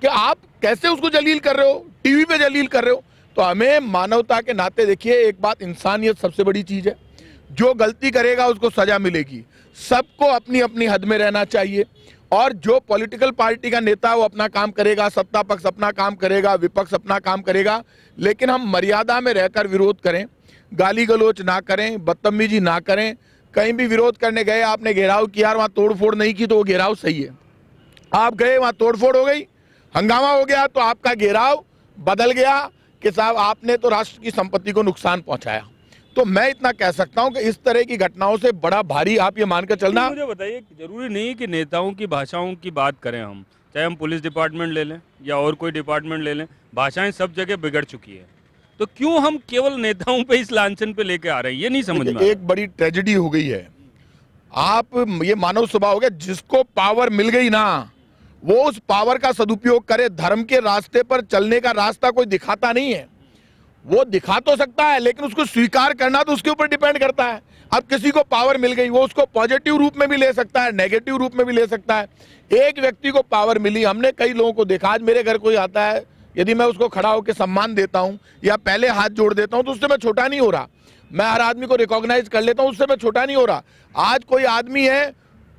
कि आप कैसे उसको जलील कर रहे हो, टीवी पे जलील कर रहे हो। तो हमें मानवता के नाते देखिए, एक बात, इंसानियत सबसे बड़ी चीज है। जो गलती करेगा उसको सजा मिलेगी, सबको अपनी अपनी हद में रहना चाहिए। और जो पॉलिटिकल पार्टी का नेता वो अपना काम करेगा, सत्ता पक्ष अपना काम करेगा, विपक्ष अपना काम करेगा, लेकिन हम मर्यादा में रहकर विरोध करें, गाली गलोच ना करें, बदतमीजी ना करें। कहीं भी विरोध करने गए, आपने घेराव किया, वहां तोड़फोड़ नहीं की तो वो घेराव सही है। आप गए वहां तोड़फोड़ हो गई, हंगामा हो गया, तो आपका घेराव बदल गया कि साहब आपने तो राष्ट्र की संपत्ति को नुकसान पहुंचाया। तो मैं इतना कह सकता हूं कि इस तरह की घटनाओं से बड़ा भारी आप ये मानकर चलना।
मुझे बताइए, जरूरी नहीं कि नेताओं की भाषाओं की बात करें हम, चाहे हम पुलिस डिपार्टमेंट ले लें या और कोई डिपार्टमेंट ले लें, भाषाएं सब जगह बिगड़ चुकी है, तो क्यों हम केवल नेताओं पे इस लांछन पे लेके आ रहे हैं, ये नहीं समझ में।
एक बड़ी ट्रेजेडी हो गई है, आप ये मानव स्वभाव हो गया, जिसको पावर मिल गई ना वो उस पावर का सदुपयोग करे। धर्म के रास्ते पर चलने का रास्ता कोई दिखाता नहीं है, वो दिखा तो सकता है लेकिन उसको स्वीकार करना तो उसके ऊपर डिपेंड करता है। अब किसी को पावर मिल गई, वो उसको पॉजिटिव रूप में भी ले सकता है, नेगेटिव रूप में भी ले सकता है। एक व्यक्ति को पावर मिली, हमने कई लोगों को देखा, आज मेरे घर कोई आता है, यदि मैं उसको खड़ा होकर सम्मान देता हूं या पहले हाथ जोड़ देता हूं तो उससे मैं छोटा नहीं हो रहा, मैं हर आदमी को रिकॉग्नाइज कर लेता हूं, उससे मैं छोटा नहीं हो रहा। आज कोई आदमी है,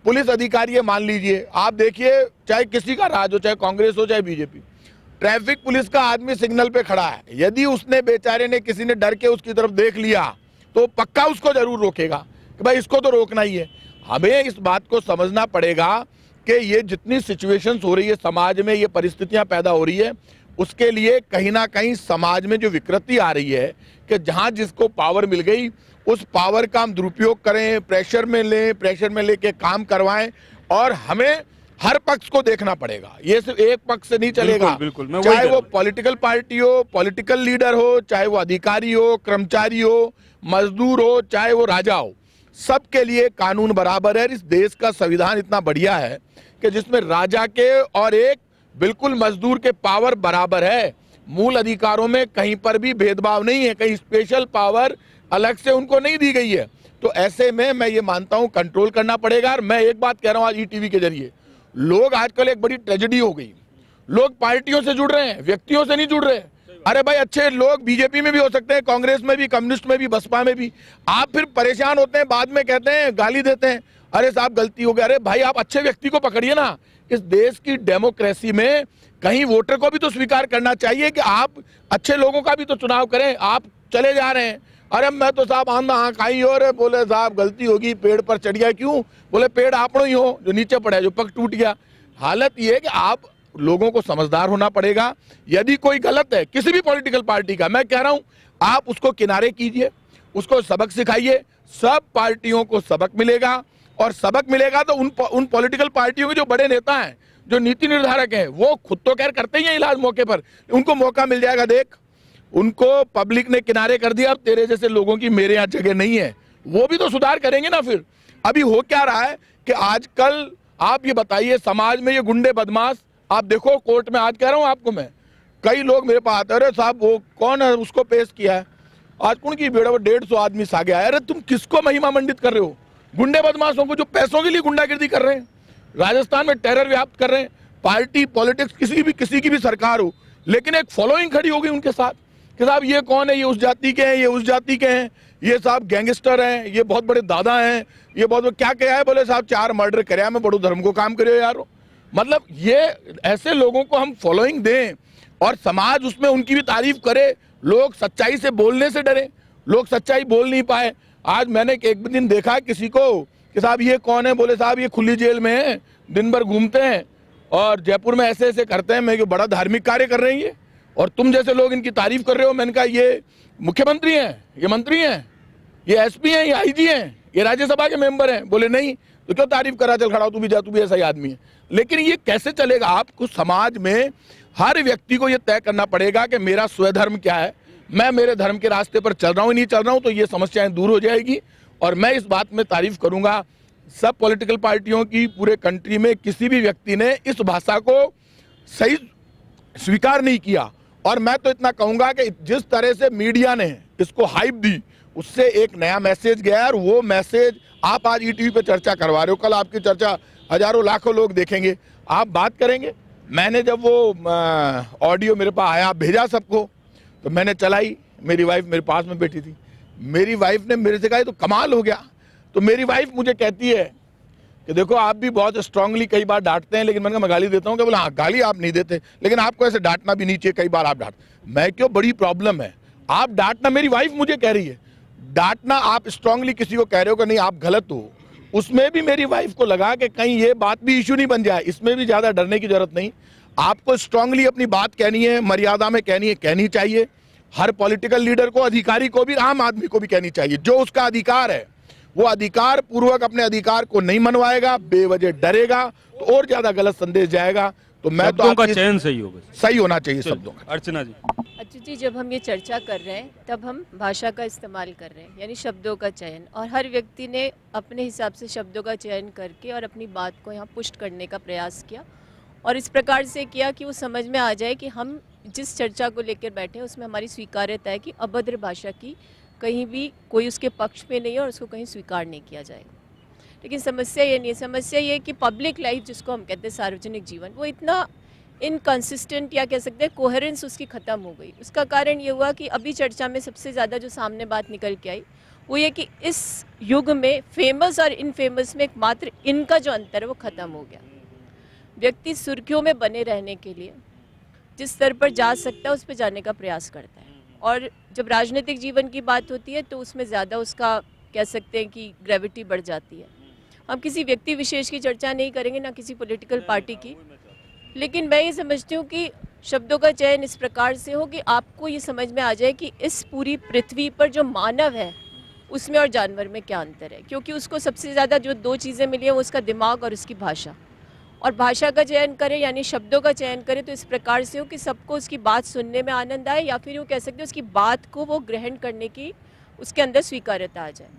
पुलिस अधिकारी है, मान लीजिए, आप देखिए, चाहे किसी का राज हो, चाहे कांग्रेस हो चाहे बीजेपी, ट्रैफिक पुलिस का आदमी सिग्नल पे खड़ा है, यदि उसने बेचारे ने किसी ने डर के उसकी तरफ देख लिया तो पक्का उसको जरूर रोकेगा कि भाई इसको तो रोकना ही है। हमें इस बात को समझना पड़ेगा कि ये जितनी सिचुएशंस हो रही है समाज में, ये परिस्थितियां पैदा हो रही है, उसके लिए कहीं ना कहीं समाज में जो विकृति आ रही है कि जहां जिसको पावर मिल गई उस पावर का हम दुरुपयोग करें, प्रेशर में लेके काम करवाएं। और हमें हर पक्ष को देखना पड़ेगा, ये सिर्फ एक पक्ष से नहीं चलेगा।
बिल्कुल,
चाहे वो पॉलिटिकल पार्टी हो, पॉलिटिकल लीडर हो, चाहे वो अधिकारी हो, कर्मचारी हो, मजदूर हो, चाहे वो राजा हो, सबके लिए कानून बराबर है। इस देश का संविधान इतना बढ़िया है कि जिसमें राजा के और एक बिल्कुल मजदूर के पावर बराबर है। मूल अधिकारों में कहीं पर भी भेदभाव नहीं है, कहीं स्पेशल पावर अलग से उनको नहीं दी गई है। तो ऐसे में मैं ये मानता हूं कंट्रोल करना पड़ेगा। और मैं एक बात कह रहा हूं, आज ईटीवी के जरिए लोग, आजकल एक बड़ी ट्रेजेडी हो गई, लोग पार्टियों से जुड़ रहे हैं, व्यक्तियों से नहीं जुड़ रहे। अरे भाई, अच्छे लोग बीजेपी में भी हो सकते हैं, कांग्रेस में भी, कम्युनिस्ट में भी, बसपा में भी। आप फिर परेशान होते हैं, बाद में कहते हैं, गाली देते हैं, अरे साहब गलती हो गया। अरे भाई, आप अच्छे व्यक्ति को पकड़िए ना। इस देश की डेमोक्रेसी में कहीं वोटर को भी तो स्वीकार करना चाहिए कि आप अच्छे लोगों का भी तो चुनाव करें। आप चले जा रहे हैं, अरे मैं तो साहब आँख आई और बोले साहब गलती होगी, पेड़ पर चढ़ गया। क्यों? बोले पेड़ आपनो ही हो जो नीचे पड़ा है, जो पग टूट गया। हालत ये है कि आप लोगों को समझदार होना पड़ेगा। यदि कोई गलत है किसी भी पॉलिटिकल पार्टी का, मैं कह रहा हूं आप उसको किनारे कीजिए, उसको सबक सिखाइए। सब पार्टियों को सबक मिलेगा, और सबक मिलेगा तो उन पॉलिटिकल पार्टियों के जो बड़े नेता हैं, जो नीति निर्धारक हैं, वो खुद तो खैर करते ही हैं इलाज मौके पर, उनको मौका मिल जाएगा। देख, उनको पब्लिक ने किनारे कर दिया, अब तेरे जैसे लोगों की मेरे यहाँ जगह नहीं है, वो भी तो सुधार करेंगे ना। फिर अभी हो क्या रहा है कि आजकल आप ये बताइए, समाज में ये गुंडे बदमाश, आप देखो कोर्ट में, आज कह रहा हूं आपको मैं, कई लोग मेरे पास आते हैं, अरे साहब वो कौन है, उसको पेश किया है, आज कौन की बेड़ा, 150 आदमी सागे आया। अरे तुम किसको महिमा मंडित कर रहे हो? गुंडे बदमाशों को जो पैसों के लिए गुंडागिर्दी कर रहे हैं, राजस्थान में टेरर व्याप्त कर रहे हैं। पार्टी पॉलिटिक्स किसी की भी सरकार हो, लेकिन एक फॉलोइंग खड़ी हो गई उनके साथ कि साहब ये कौन है, ये उस जाति के हैं, ये उस जाति के हैं, ये साहब गैंगस्टर हैं, ये बहुत बड़े दादा हैं, ये बहुत क्या क्या है, बोले साहब 4 मर्डर करे, मैं बड़ो धर्म को काम करे यारो। मतलब ये ऐसे लोगों को हम फॉलोइंग दें और समाज उसमें उनकी भी तारीफ करे। लोग सच्चाई से बोलने से डरे, लोग सच्चाई बोल नहीं पाए। आज मैंने एक दिन देखा किसी को कि साहब ये कौन है, बोले साहब ये खुली जेल में है, दिन भर घूमते हैं और जयपुर में ऐसे ऐसे करते हैं। मैं बड़ा धार्मिक कार्य कर रहे हैं ये, और तुम जैसे लोग इनकी तारीफ कर रहे हो। मैंने कहा ये मुख्यमंत्री हैं, ये मंत्री हैं, ये एसपी हैं, ये आईजी हैं, ये राज्यसभा के मेंबर हैं। बोले नहीं, तो क्यों तारीफ करा, चल खड़ा तू भी जा, तू भी ऐसा ही आदमी है। लेकिन ये कैसे चलेगा? आपको समाज में हर व्यक्ति को ये तय करना पड़ेगा कि मेरा स्वधर्म क्या है, मैं मेरे धर्म के रास्ते पर चल रहा हूँ नहीं चल रहा हूँ, तो ये समस्याएं दूर हो जाएगी। और मैं इस बात में तारीफ करूंगा सब पॉलिटिकल पार्टियों की, पूरे कंट्री में किसी भी व्यक्ति ने इस भाषा को सही स्वीकार नहीं किया। और मैं तो इतना कहूंगा कि जिस तरह से मीडिया ने इसको हाइप दी, उससे एक नया मैसेज गया, और वो मैसेज आप आज ईटीवी पे चर्चा करवा रहे हो, कल आपकी चर्चा हजारों लाखों लोग देखेंगे, आप बात करेंगे। मैंने जब वो ऑडियो मेरे पास आया, भेजा सबको, तो मैंने चलाई, मेरी वाइफ मेरे पास में बैठी थी, मेरी वाइफ ने मेरे से कहा तो कमाल हो गया। तो मेरी वाइफ मुझे कहती है कि देखो आप भी बहुत स्ट्रांगली कई बार डांटते हैं, लेकिन मैंने कहा मैं गाली देता हूँ? कि बोला हाँ, गाली आप नहीं देते, लेकिन आपको ऐसे डांटना भी नहीं चाहिए, कई बार आप डांट। मैं क्यों, बड़ी प्रॉब्लम है आप डांटना, मेरी वाइफ मुझे कह रही है डांटना, आप स्ट्रांगली किसी को कह रहे हो कि नहीं आप गलत हो, उसमें भी मेरी वाइफ को लगा कि कहीं ये बात भी इशू नहीं बन जाए। इसमें भी ज़्यादा डरने की जरूरत नहीं, आपको स्ट्रांगली अपनी बात कहनी है, मर्यादा में कहनी है, कहनी चाहिए। हर पॉलिटिकल लीडर को, अधिकारी को भी, आम आदमी को भी कहनी चाहिए। जो उसका अधिकार है वो अधिकार पूर्वक अपने अधिकार को नहीं मनवाएगा, बेवजह डरेगा, तो और ज्यादा गलत संदेश जाएगा। तो मैं तो
का चयन सही होगा,
सही होना चाहिए शब्दों का।
अर्चना जी।
अच्छा जी, जब हम ये चर्चा कर रहे हैं तब हम भाषा का इस्तेमाल कर रहे हैं, यानी शब्दों का चयन, और हर व्यक्ति ने अपने हिसाब से शब्दों का चयन करके और अपनी बात को यहाँ पुष्ट करने का प्रयास किया, और इस प्रकार से किया कि वो समझ में आ जाए कि हम जिस चर्चा को लेकर बैठे हैं उसमें हमारी स्वीकार्यता है कि अभद्र भाषा की कहीं भी कोई उसके पक्ष में नहीं है और उसको कहीं स्वीकार नहीं किया जाएगा। लेकिन समस्या ये नहीं है, समस्या ये है कि पब्लिक लाइफ जिसको हम कहते हैं सार्वजनिक जीवन, वो इतना इनकंसिस्टेंट या कह सकते हैं कोहेरेंस उसकी ख़त्म हो गई। उसका कारण ये हुआ कि अभी चर्चा में सबसे ज़्यादा जो सामने बात निकल के आई वो ये कि इस युग में फेमस और इनफेमस में एकमात्र इनका जो अंतर है वो ख़त्म हो गया। व्यक्ति सुर्खियों में बने रहने के लिए जिस स्तर पर जा सकता है उस पर जाने का प्रयास करता है, और जब राजनीतिक जीवन की बात होती है तो उसमें ज़्यादा उसका कह सकते हैं कि ग्रेविटी बढ़ जाती है। हम किसी व्यक्ति विशेष की चर्चा नहीं करेंगे, ना किसी पॉलिटिकल पार्टी की, लेकिन मैं ये समझती हूँ कि शब्दों का चयन इस प्रकार से हो कि आपको ये समझ में आ जाए कि इस पूरी पृथ्वी पर जो मानव है उसमें और जानवर में क्या अंतर है, क्योंकि उसको सबसे ज़्यादा जो दो चीज़ें मिली हैं वो उसका दिमाग और उसकी भाषा। और भाषा का चयन करें यानी शब्दों का चयन करें तो इस प्रकार से हो कि सबको उसकी बात सुनने में आनंद आए, या फिर यूँ कह सकते हैं उसकी बात को वो ग्रहण करने की उसके अंदर स्वीकार्यता आ जाए।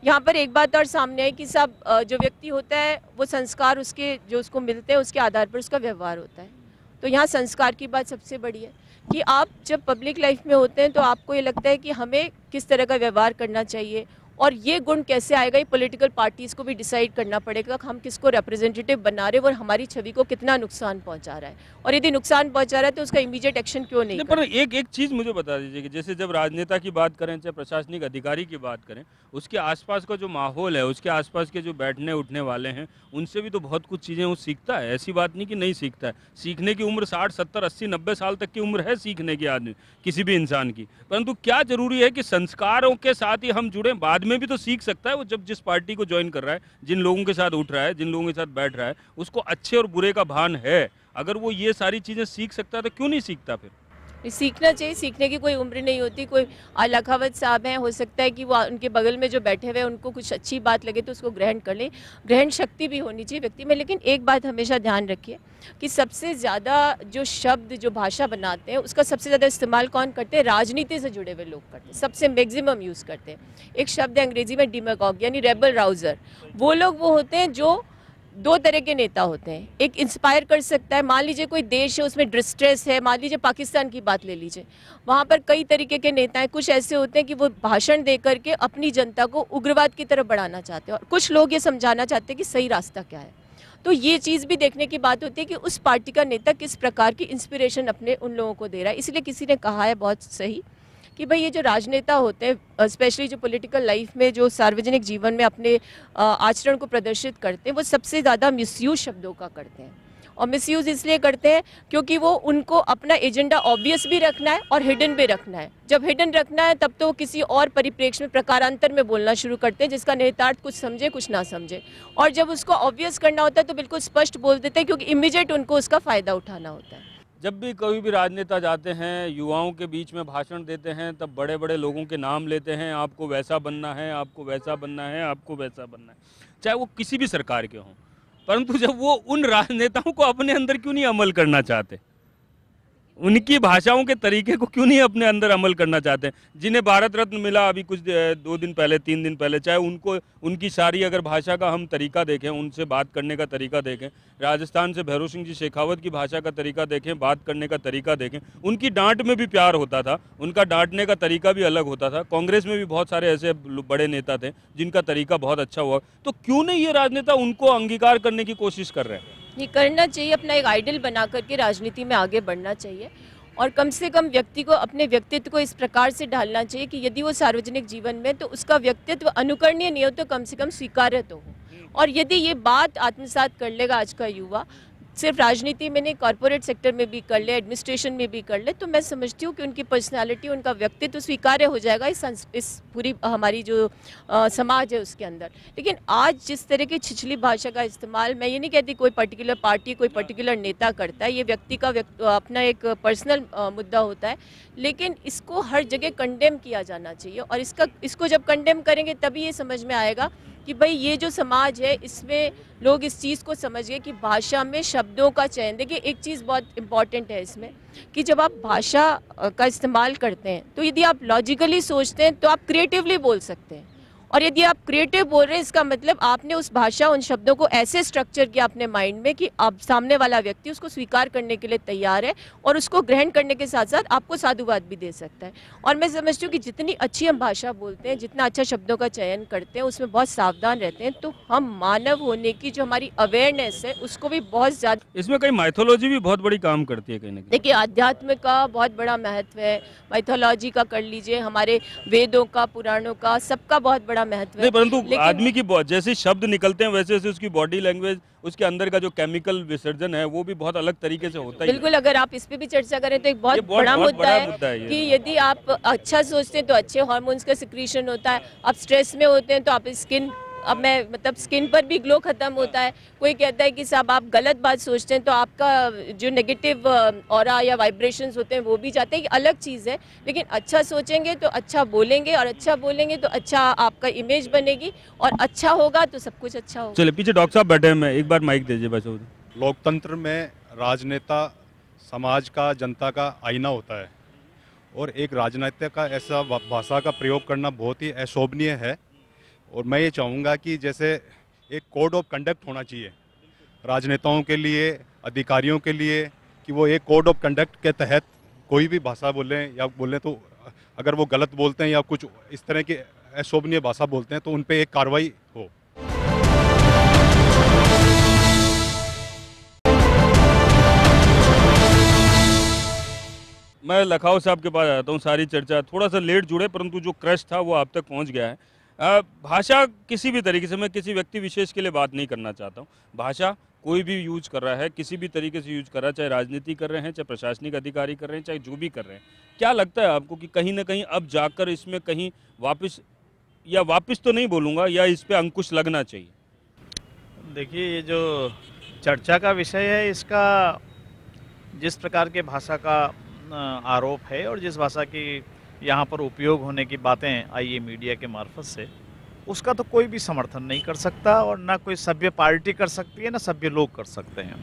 यहाँ पर एक बात और सामने है कि सब जो व्यक्ति होता है वो संस्कार उसके जो उसको मिलते हैं उसके आधार पर उसका व्यवहार होता है। तो यहाँ संस्कार की बात सबसे बड़ी है कि आप जब पब्लिक लाइफ में होते हैं तो आपको ये लगता है कि हमें किस तरह का व्यवहार करना चाहिए, और ये गुण कैसे आएगा ये पॉलिटिकल पार्टीज़ को भी डिसाइड करना पड़ेगा कि हम किसको रिप्रेजेंटेटिव बना रहे हैं और हमारी छवि को कितना नुकसान पहुंचा रहा है, और यदि नुकसान पहुंचा रहा है तो उसका इमीडिएट एक्शन क्यों नहीं
पर एक चीज़ मुझे बता दीजिए कि जैसे जब राजनेता की बात करें चाहे प्रशासनिक अधिकारी की बात करें, उसके आसपास का जो माहौल है, उसके आसपास के जो बैठने उठने वाले हैं, उनसे भी तो बहुत कुछ चीज़ें वो सीखता है। ऐसी बात नहीं कि नहीं सीखता है, सीखने की उम्र 60, 70, 80, 90 साल तक की उम्र है सीखने की आदमी किसी भी इंसान की। परंतु क्या जरूरी है कि संस्कारों के साथ ही हम जुड़ें? बाद में भी तो सीख सकता है वो, जब जिस पार्टी को ज्वाइन कर रहा है, जिन लोगों के साथ उठ रहा है, जिन लोगों के साथ बैठ रहा है, उसको अच्छे और बुरे का भान है। अगर वो ये सारी चीज़ें सीख सकता है तो क्यों नहीं सीखता? फिर
सीखना चाहिए, सीखने की कोई उम्र नहीं होती। कोई लखावत साहब हैं, हो सकता है कि वो उनके बगल में जो बैठे हुए उनको कुछ अच्छी बात लगे तो उसको ग्रहण कर लें, ग्रहण शक्ति भी होनी चाहिए व्यक्ति में। लेकिन एक बात हमेशा ध्यान रखिए कि सबसे ज़्यादा जो शब्द जो भाषा बनाते हैं उसका सबसे ज़्यादा इस्तेमाल कौन करते हैं? राजनीति से जुड़े हुए लोग करते हैं, सबसे मैक्सिमम यूज़ करते हैं। एक शब्द है अंग्रेजी में डिमेगॉग यानी रेबल राउज़र। वो लोग वो होते हैं जो दो तरह के नेता होते हैं। एक इंस्पायर कर सकता है, मान लीजिए कोई देश है उसमें डिस्ट्रेस है, मान लीजिए पाकिस्तान की बात ले लीजिए, वहाँ पर कई तरीके के नेता हैं। कुछ ऐसे होते हैं कि वो भाषण दे करके अपनी जनता को उग्रवाद की तरफ बढ़ाना चाहते हैं, और कुछ लोग ये समझाना चाहते हैं कि सही रास्ता क्या है। तो ये चीज़ भी देखने की बात होती है कि उस पार्टी का नेता किस प्रकार की इंस्पिरेशन अपने उन लोगों को दे रहा है। इसलिए किसी ने कहा है बहुत सही कि भाई ये जो राजनेता होते हैं, स्पेशली जो पॉलिटिकल लाइफ में जो सार्वजनिक जीवन में अपने आचरण को प्रदर्शित करते हैं, वो सबसे ज़्यादा मिसयूज शब्दों का करते हैं। और मिसयूज इसलिए करते हैं क्योंकि वो उनको अपना एजेंडा ऑब्वियस भी रखना है और हिडन भी रखना है। जब हिडन रखना है तब तो वो किसी और परिप्रेक्ष्य में प्रकारांतर में बोलना शुरू करते हैं जिसका निहितार्थ कुछ समझे कुछ ना समझे, और जब उसको ऑब्वियस करना होता है तो बिल्कुल स्पष्ट बोल देते हैं क्योंकि इमीडिएट उनको उसका फ़ायदा उठाना होता है।
जब भी कोई भी राजनेता जाते हैं, युवाओं के बीच में भाषण देते हैं, तब बड़े बड़े लोगों के नाम लेते हैं, आपको वैसा बनना है, आपको वैसा बनना है, आपको वैसा बनना है, चाहे वो किसी भी सरकार के हों। परंतु जब वो उन राजनेताओं को अपने अंदर क्यों नहीं अमल करना चाहते, उनकी भाषाओं के तरीके को क्यों नहीं अपने अंदर अमल करना चाहते हैं? जिन्हें भारत रत्न मिला अभी कुछ 2 दिन पहले, 3 दिन पहले, चाहे उनको उनकी सारी अगर भाषा का हम तरीका देखें, उनसे बात करने का तरीका देखें, राजस्थान से भैरव सिंह जी शेखावत की भाषा का तरीका देखें, बात करने का तरीका देखें, उनकी डांट में भी प्यार होता था, उनका डांटने का तरीका भी अलग होता था। कांग्रेस में भी बहुत सारे ऐसे बड़े नेता थे जिनका तरीका बहुत अच्छा हुआ। तो क्यों नहीं ये राजनेता उनको अंगीकार करने की कोशिश कर रहे हैं?
ये करना चाहिए, अपना एक आइडल बना करके राजनीति में आगे बढ़ना चाहिए और कम से कम व्यक्ति को अपने व्यक्तित्व को इस प्रकार से ढालना चाहिए कि यदि वो सार्वजनिक जीवन में तो उसका व्यक्तित्व अनुकरणीय नहीं हो तो कम से कम स्वीकार्य तो हो। और यदि ये बात आत्मसात कर लेगा आज का युवा, सिर्फ राजनीति में नहीं, कॉर्पोरेट सेक्टर में भी कर ले, एडमिनिस्ट्रेशन में भी कर ले, तो मैं समझती हूँ कि उनकी पर्सनालिटी, उनका व्यक्तित्व स्वीकार्य हो जाएगा इस पूरी हमारी जो समाज है उसके अंदर। लेकिन आज जिस तरह की छिछली भाषा का इस्तेमाल, मैं ये नहीं कहती कोई पर्टिकुलर पार्टी, कोई पर्टिकुलर नेता करता है, ये व्यक्ति का अपना एक पर्सनल मुद्दा होता है, लेकिन इसको हर जगह कंडेम किया जाना चाहिए। और इसको जब कंडेम करेंगे तभी ये समझ में आएगा कि भाई ये जो समाज है इसमें लोग इस चीज़ को समझ गए कि भाषा में शब्दों का चयन, देखिए एक चीज़ बहुत इम्पॉर्टेंट है इसमें कि जब आप भाषा का इस्तेमाल करते हैं तो यदि आप लॉजिकली सोचते हैं तो आप क्रिएटिवली बोल सकते हैं, और यदि आप क्रिएटिव बोल रहे हैं इसका मतलब आपने उस भाषा, उन शब्दों को ऐसे स्ट्रक्चर किया अपने माइंड में कि आप सामने वाला व्यक्ति उसको स्वीकार करने के लिए तैयार है और उसको ग्रहण करने के साथ साथ आपको साधुवाद भी दे सकता है। और मैं समझती हूँ कि जितनी अच्छी हम भाषा बोलते हैं, जितना अच्छा शब्दों का चयन करते हैं, उसमें बहुत सावधान रहते हैं, तो हम मानव होने की जो हमारी अवेयरनेस है उसको भी बहुत ज़्यादा,
इसमें कहीं माइथोलॉजी भी बहुत बड़ी काम करती है कहीं ना कहीं।
देखिए आध्यात्म का बहुत बड़ा महत्व है, माइथोलॉजी का कर लीजिए, हमारे वेदों का, पुराणों का, सबका बहुत बड़ा महत्व है।
नहीं, परंतु आदमी की जैसे शब्द निकलते हैं वैसे वैसे उसकी बॉडी लैंग्वेज, उसके अंदर का जो केमिकल विसर्जन है वो भी बहुत अलग तरीके से होता है।
बिल्कुल, अगर आप इस पे भी चर्चा करें तो एक बहुत बड़ा मुद्दा है कि यदि आप अच्छा सोचते हैं तो अच्छे हार्मोन्स का सिक्रीशन होता है, आप स्ट्रेस में होते हैं तो आप स्किन पर भी ग्लो खत्म होता है। कोई कहता है कि साहब आप गलत बात सोचते हैं तो आपका जो नेगेटिव ऑरा या वाइब्रेशंस होते हैं वो भी जाते हैं, अलग चीज़ है। लेकिन अच्छा सोचेंगे तो अच्छा बोलेंगे, और अच्छा बोलेंगे तो अच्छा आपका इमेज बनेगी, और अच्छा होगा तो सब कुछ अच्छा होगा।
चलिए, पीछे डॉक्टर साहब बैठे हैं, मैं एक बार माइक दीजिए बस।
लोकतंत्र में राजनेता समाज का, जनता का आईना होता है, और एक राजनेता का ऐसा भाषा का प्रयोग करना बहुत ही अशोभनीय है। और मैं ये चाहूँगा कि जैसे एक कोड ऑफ कंडक्ट होना चाहिए राजनेताओं के लिए, अधिकारियों के लिए, कि वो एक कोड ऑफ कंडक्ट के तहत कोई भी भाषा बोलें या बोलें तो अगर वो गलत बोलते हैं या कुछ इस तरह की अशोभनीय भाषा बोलते हैं तो उन पे एक कार्रवाई हो।
मैं लखाओ साहब के पास आता हूँ। सारी चर्चा थोड़ा सा लेट जुड़े, परंतु जो क्रश था वो आप तक पहुँच गया है। भाषा किसी भी तरीके से, मैं किसी व्यक्ति विशेष के लिए बात नहीं करना चाहता हूँ, भाषा कोई भी यूज कर रहा है, किसी भी तरीके से यूज कर रहा है, चाहे राजनीति कर रहे हैं, चाहे प्रशासनिक अधिकारी कर रहे हैं, चाहे जो भी कर रहे हैं, क्या लगता है आपको कि कहीं ना कहीं अब जाकर इसमें कहीं वापस, या वापस तो नहीं बोलूँगा, या इस पर अंकुश लगना चाहिए?
देखिए, ये जो चर्चा का विषय है, इसका जिस प्रकार के भाषा का आरोप है और जिस भाषा की यहाँ पर उपयोग होने की बातें आई है मीडिया के मार्फत से, उसका तो कोई भी समर्थन नहीं कर सकता, और ना कोई सभ्य पार्टी कर सकती है, ना सभ्य लोग कर सकते हैं।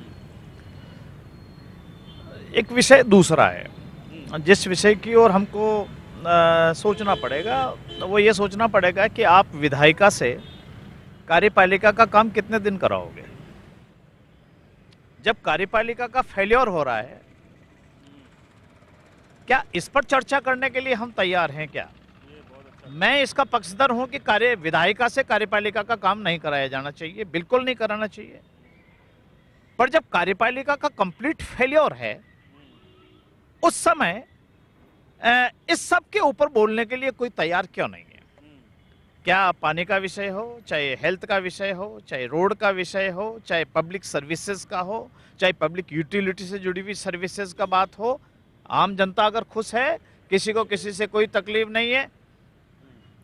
एक विषय दूसरा है, जिस विषय की ओर हमको सोचना पड़ेगा, वो ये सोचना पड़ेगा कि आप विधायिका से कार्यपालिका का काम कितने दिन कराओगे। जब कार्यपालिका का फेल्योर हो रहा है, क्या इस पर चर्चा करने के लिए हम तैयार हैं? क्या मैं इसका पक्षधर हूं कि विधायिका से कार्यपालिका का काम नहीं कराया जाना चाहिए, बिल्कुल नहीं कराना चाहिए। पर जब कार्यपालिका का कंप्लीट फेल्योर है, उस समय इस सब के ऊपर बोलने के लिए कोई तैयार क्यों नहीं है? क्या पानी का विषय हो, चाहे हेल्थ का विषय हो, चाहे रोड का विषय हो, चाहे पब्लिक सर्विसेज का हो, चाहे पब्लिक यूटिलिटी से जुड़ी हुई सर्विसेज का बात हो, आम जनता अगर खुश है, किसी को किसी से कोई तकलीफ नहीं है,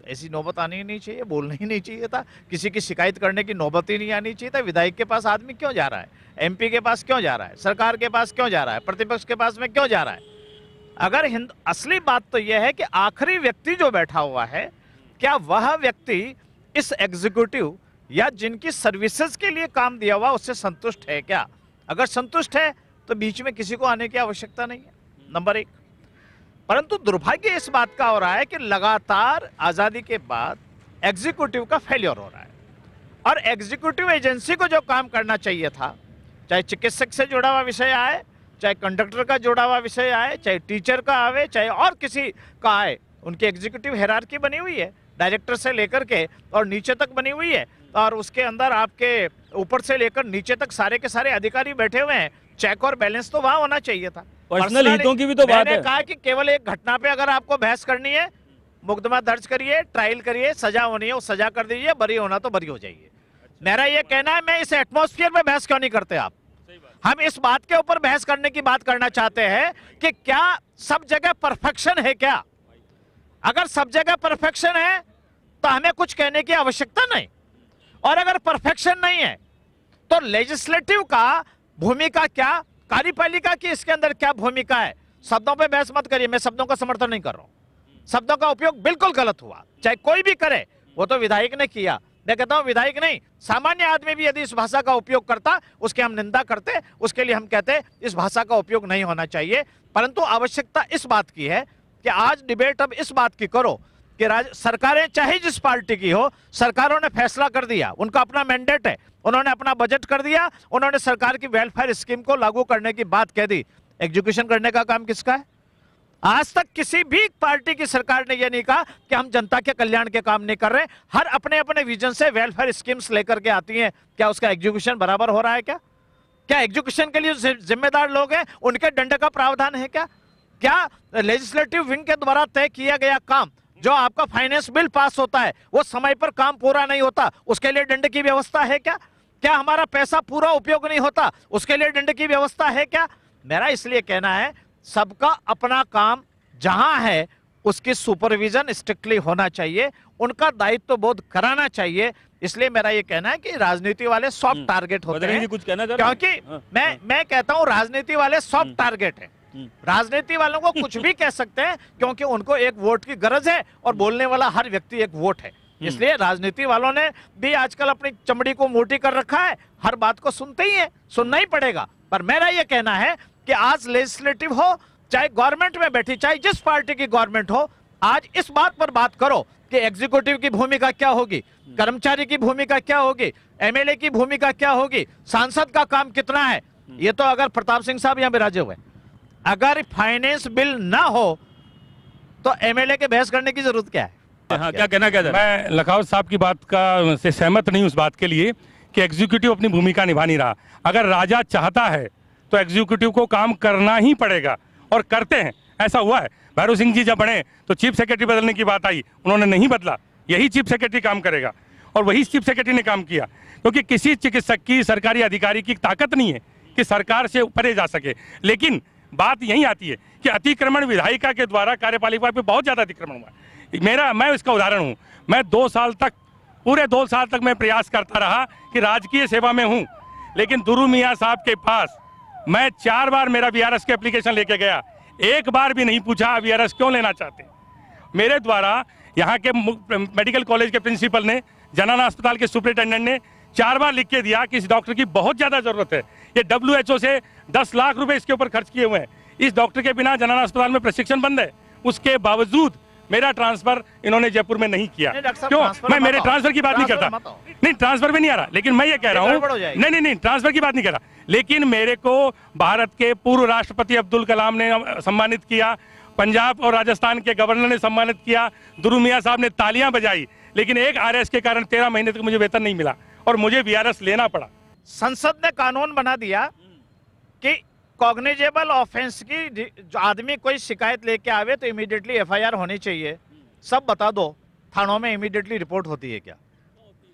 ऐसी नौबत आनी ही नहीं चाहिए, बोलना ही नहीं चाहिए था, किसी की शिकायत करने की नौबत ही नहीं आनी चाहिए था। विधायक के पास आदमी क्यों जा रहा है, एमपी के पास क्यों जा रहा है, सरकार के पास क्यों जा रहा है, प्रतिपक्ष के पास में क्यों जा रहा है? अगर असली बात तो यह है कि आखिरी व्यक्ति जो बैठा हुआ है, क्या वह व्यक्ति इस एग्जीक्यूटिव या जिनकी सर्विसेज के लिए काम दिया हुआ उससे संतुष्ट है क्या? अगर संतुष्ट है तो बीच में किसी को आने की आवश्यकता नहीं है, नंबर एक। परंतु दुर्भाग्य इस बात का हो रहा है कि लगातार आजादी के बाद एग्जीक्यूटिव का फेलियर हो रहा है, और एग्जीक्यूटिव एजेंसी को जो काम करना चाहिए था, चाहे चिकित्सक से जुड़ा हुआ विषय आए, चाहे कंडक्टर का जुड़ा हुआ विषय आए, चाहे टीचर का आवे, चाहे और किसी का आए, उनकी एग्जीक्यूटिव हायरार्की बनी हुई है, डायरेक्टर से लेकर के और नीचे तक बनी हुई है, और उसके अंदर आपके ऊपर से लेकर नीचे तक सारे के सारे अधिकारी बैठे हुए हैं। चेक और बैलेंस तो वहां होना चाहिए था।
पर्सनल हितों की भी तो बात है।
मैंने कहा कि केवल एक घटना पे अगर आपको बहस करनी है, मुकदमा दर्ज करिए, ट्रायल करिए, सजा होनी है वो सजा कर दीजिए, बरी होना तो बरी हो जाइए। मेरा ये कहना है, मैं इस एटमॉस्फेयर में बहस क्यों नहीं करते आप? हम इस बात के ऊपर बहस करने की बात करना चाहते हैं कि क्या सब जगह परफेक्शन है क्या? अगर सब जगह परफेक्शन है तो हमें कुछ कहने की आवश्यकता नहीं, और अगर परफेक्शन नहीं है तो लेजिस्लेटिव का भूमिका क्या, कार्यपालिका की इसके अंदर क्या भूमिका है? शब्दों पे बहस मत करिए, मैं शब्दों का समर्थन नहीं कर रहा हूं। शब्दों का उपयोग बिल्कुल गलत हुआ, चाहे कोई भी करे, वो तो विधायक ने किया। मैं कहता हूं विधायक नहीं, सामान्य आदमी भी यदि इस भाषा का उपयोग करता, उसके हम निंदा करते, उसके लिए हम कहते इस भाषा का उपयोग नहीं होना चाहिए। परंतु आवश्यकता इस बात की है कि आज डिबेट अब इस बात की करो कि सरकारें चाहे जिस पार्टी की हो, सरकारों ने फैसला कर दिया, उनका अपना मैंडेट है, उन्होंने अपना बजट कर दिया, उन्होंने सरकार की वेलफेयर स्कीम को लागू करने की बात कह दी। एग्जीक्यूशन करने का काम किसका है? आज तक किसी भी पार्टी की सरकार ने यह नहीं कहा कि हम जनता के कल्याण के काम नहीं कर रहे। हर अपने अपने विजन से वेलफेयर स्कीम्स लेकर के आती हैं, क्या उसका एग्जीक्यूशन बराबर हो रहा है क्या? क्या एग्जीक्यूशन के लिए जिम्मेदार लोग हैं, उनके दंड का प्रावधान है क्या? क्या लेजिस्लेटिव विंग के द्वारा तय किया गया काम, जो आपका फाइनेंस बिल पास होता है, वो समय पर काम पूरा नहीं होता, उसके लिए दंड की व्यवस्था है क्या? क्या हमारा पैसा पूरा उपयोग नहीं होता, उसके लिए दंड की व्यवस्था है क्या? मेरा इसलिए कहना है, सबका अपना काम जहां है उसकी सुपरविजन स्ट्रिक्टली होना चाहिए, उनका दायित्व बोध कराना चाहिए। इसलिए मेरा ये कहना है कि राजनीति वाले सॉफ्ट टारगेट होते हैं,
कुछ कहना
क्योंकि मैं कहता हूं राजनीति वाले सॉफ्ट टारगेट है। राजनीति वालों को कुछ भी कह सकते हैं, क्योंकि उनको एक वोट की गरज है, और बोलने वाला हर व्यक्ति एक वोट है। इसलिए राजनीति वालों ने भी आजकल अपनी चमड़ी को मोटी कर रखा है, हर बात को सुनते ही है, सुनना ही पड़ेगा। पर मेरा यह कहना है कि आज लेजिस्लेटिव हो, चाहे गवर्नमेंट में बैठी, चाहे जिस पार्टी की गवर्नमेंट हो, आज इस बात पर बात करो कि एग्जीक्यूटिव की भूमिका क्या होगी, कर्मचारी की भूमिका क्या होगी, एमएलए की भूमिका क्या होगी, सांसद का काम कितना है। ये तो अगर प्रताप सिंह साहब यहाँ बिराजे हुए, अगर फाइनेंस बिल ना हो तो एमएलए के बहस करने की जरूरत क्या है?
हाँ, क्या कहना क्या?
मैं लखावत साहब की बात का से सहमत नहीं उस बात के लिए कि एग्जीक्यूटिव अपनी भूमिका निभा नहीं रहा। अगर राजा चाहता है तो एग्जीक्यूटिव को काम करना ही पड़ेगा, और करते हैं। ऐसा हुआ है, भैरव सिंह जी जब बने तो चीफ सेक्रेटरी बदलने की बात आई, उन्होंने नहीं बदला, यही चीफ सेक्रेटरी काम करेगा, और वही चीफ सेक्रेटरी ने काम किया। क्योंकि किसी चिकित्सक की, सरकारी अधिकारी की ताकत नहीं है कि सरकार से परे जा सके। लेकिन बात यही आती है कि अतिक्रमण विधायिका के द्वारा कार्यपालिका पे बहुत ज़्यादा अतिक्रमण हुआ। मैं इसका उदाहरण हूँ। मैं 2 साल तक, पूरे 2 साल तक मैं प्रयास करता रहा कि राजकीय सेवा में हूँ, लेकिन दुरू मियाँ साहब के पास मैं 4 बार मेरा वीआरएस के एप्लीकेशन लेके गया, एक बार भी नहीं पूछा वीआरएस क्यों लेना चाहते। मेरे द्वारा यहाँ के मेडिकल कॉलेज के प्रिंसिपल ने, जनाना अस्पताल के सुपरिटेंडेंट ने 4 बार लिख के दिया कि इस डॉक्टर की बहुत ज़्यादा ज़रूरत है। ये WHO से 10 लाख रुपए इसके ऊपर खर्च किए हुए हैं। इस डॉक्टर के बिना जनाना अस्पताल में प्रशिक्षण बंद है। उसके बावजूद मेरा ट्रांसफर इन्होंने जयपुर में नहीं किया। क्यों? मैं मेरे ट्रांसफर की बात नहीं करता, नहीं ट्रांसफर भी नहीं आ रहा, लेकिन मैं ये कह रहा हूँ, नहीं ट्रांसफर की बात नहीं कर रहा, लेकिन मेरे को भारत के पूर्व राष्ट्रपति अब्दुल कलाम ने सम्मानित किया, पंजाब और राजस्थान के गवर्नर ने सम्मानित किया, दुरू मियाँ साहब ने तालियां बजाई, लेकिन एक RS के कारण 13 महीने तक मुझे वेतन नहीं मिला और मुझे VRS लेना पड़ा।
संसद ने कानून बना दिया कि कॉग्निजेबल ऑफेंस की, जो आदमी कोई शिकायत लेके आवे तो इमीडिएटली FIR होनी चाहिए। सब बता दो, थानों में इमीडिएटली रिपोर्ट होती है क्या?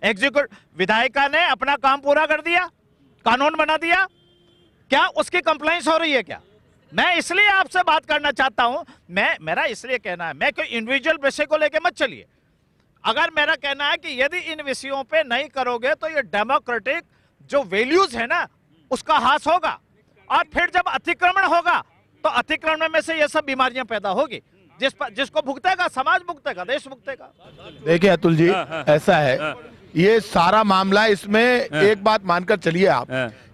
एग्जीक्यूटिव विधायिका ने अपना काम पूरा कर दिया, कानून बना दिया, क्या उसकी कंप्लाइंस हो रही है क्या? मैं इसलिए आपसे बात करना चाहता हूं, मेरा इसलिए कहना है, मैं कोई इंडिविजुअल विषय को लेके मत चलिए। अगर मेरा कहना है कि यदि इन विषयों पे नहीं करोगे तो ये डेमोक्रेटिक जो वैल्यूज है ना उसका ह्रास होगा, और फिर जब अतिक्रमण होगा तो अतिक्रमण में से ये सब बीमारियां पैदा होगी, जिसको भुगतेगा समाज, भुगतेगा देश, भुगतेगा।
देखिए अतुल जी, ऐसा है, ये सारा मामला, इसमें एक बात मानकर चलिए आप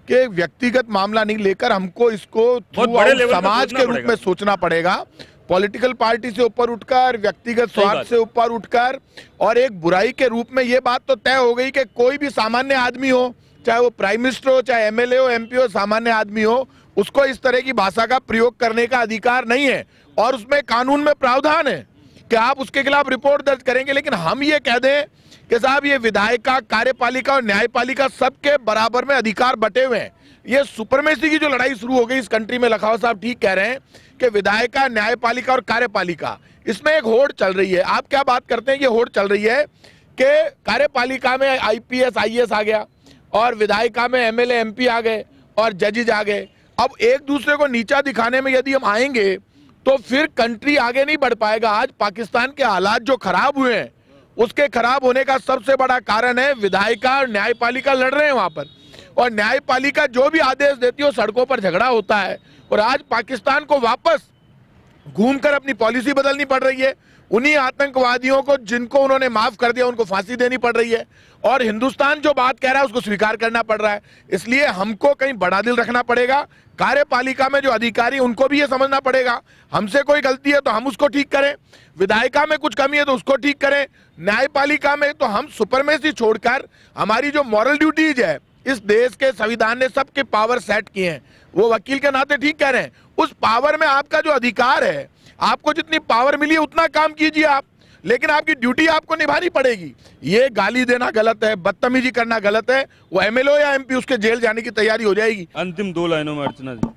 कि व्यक्तिगत मामला नहीं लेकर हमको इसको समाज के रूप में सोचना पड़ेगा, पॉलिटिकल पार्टी से ऊपर उठकर, व्यक्तिगत स्वार्थ से ऊपर उठकर, और एक बुराई के रूप में ये बात तो तय हो गई कि कोई भी सामान्य आदमी हो, चाहे वो प्राइम मिनिस्टर हो, चाहे एमएलए हो, एमपी हो, सामान्य आदमी हो, उसको इस तरह की भाषा का प्रयोग करने का अधिकार नहीं है, और उसमें कानून में प्रावधान है कि आप उसके खिलाफ रिपोर्ट दर्ज करेंगे। लेकिन हम ये कह दें कि साहब ये विधायिका, कार्यपालिका और न्यायपालिका सबके बराबर में अधिकार बटे हुए हैं। ये सुपरमेसी की जो लड़ाई शुरू हो गई इस कंट्री में, लखावत साहब ठीक कह रहे हैं कि विधायिका, न्यायपालिका और कार्यपालिका, इसमें एक होड़ चल रही है। आप क्या बात करते हैं, ये होड़ चल रही है कि कार्यपालिका में आईपीएस आईएएस आ गया और विधायिका में एमएलए एमपी आ गए और जजेज आ गए। अब एक दूसरे को नीचा दिखाने में यदि हम आएंगे तो फिर कंट्री आगे नहीं बढ़ पाएगा। आज पाकिस्तान के हालात जो खराब हुए हैं, उसके खराब होने का सबसे बड़ा कारण है विधायिका और न्यायपालिका लड़ रहे हैं वहां पर, और न्यायपालिका जो भी आदेश देती है सड़कों पर झगड़ा होता है, और आज पाकिस्तान को वापस घूमकर अपनी पॉलिसी बदलनी पड़ रही है। उन्हीं आतंकवादियों को जिनको उन्होंने माफ कर दिया उनको फांसी देनी पड़ रही है, और हिंदुस्तान जो बात कह रहा है उसको स्वीकार करना पड़ रहा है। इसलिए हमको कहीं बड़ा दिल रखना पड़ेगा। कार्यपालिका में जो अधिकारी, उनको भी ये समझना पड़ेगा हमसे कोई गलती है तो हम उसको ठीक करें, विधायिका में कुछ कमी है तो उसको ठीक करें, न्यायपालिका में तो हम सुपरमेसी छोड़कर हमारी जो मॉरल ड्यूटीज है, इस देश के संविधान ने सबके पावर सेट किए हैं, वो वकील के नाते ठीक कह रहे हैं, उस पावर में आपका जो अधिकार है, आपको जितनी पावर मिली है उतना काम कीजिए आप, लेकिन आपकी ड्यूटी आपको निभानी पड़ेगी। ये गाली देना गलत है, बदतमीजी करना गलत है, वो एमएलए या एमपी उसके जेल जाने की तैयारी हो जाएगी।
अंतिम 2 लाइनों में अर्चना जी।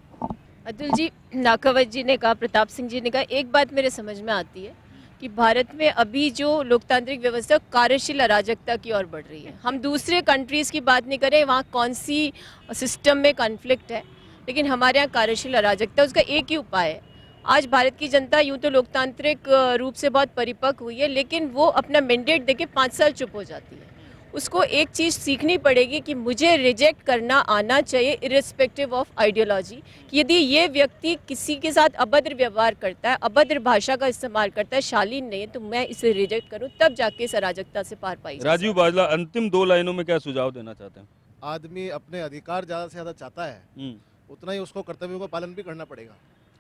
अतुल जी, नाकावत जी ने कहा, प्रताप सिंह जी ने कहा, एक बात मेरे समझ में आती है कि भारत में अभी जो लोकतांत्रिक व्यवस्था कार्यशील अराजकता की ओर बढ़ रही है। हम दूसरे कंट्रीज़ की बात नहीं करें वहाँ कौन सी सिस्टम में कॉन्फ्लिक्ट है, लेकिन हमारे यहाँ कार्यशील अराजकता, उसका एक ही उपाय है। आज भारत की जनता यूँ तो लोकतांत्रिक रूप से बहुत परिपक्व हुई है, लेकिन वो अपना मैंडेट देके 5 साल चुप हो जाती है। उसको एक चीज़ सीखनी पड़ेगी कि मुझे रिजेक्ट करना आना चाहिए इरिस्पेक्टिव ऑफ आइडियोलॉजी, कि यदि ये व्यक्ति किसी के साथ अभद्र व्यवहार करता है, अभद्र भाषा का इस्तेमाल करता है, शालीन नहीं है, तो मैं इसे रिजेक्ट करूं, तब जाके इस अराजकता से पार पाई।
राजीव बाजला, अंतिम 2 लाइनों में क्या सुझाव देना चाहते हैं?
आदमी अपने अधिकार ज़्यादा से ज़्यादा चाहता है, उतना ही उसको कर्तव्यों का पालन भी करना पड़ेगा।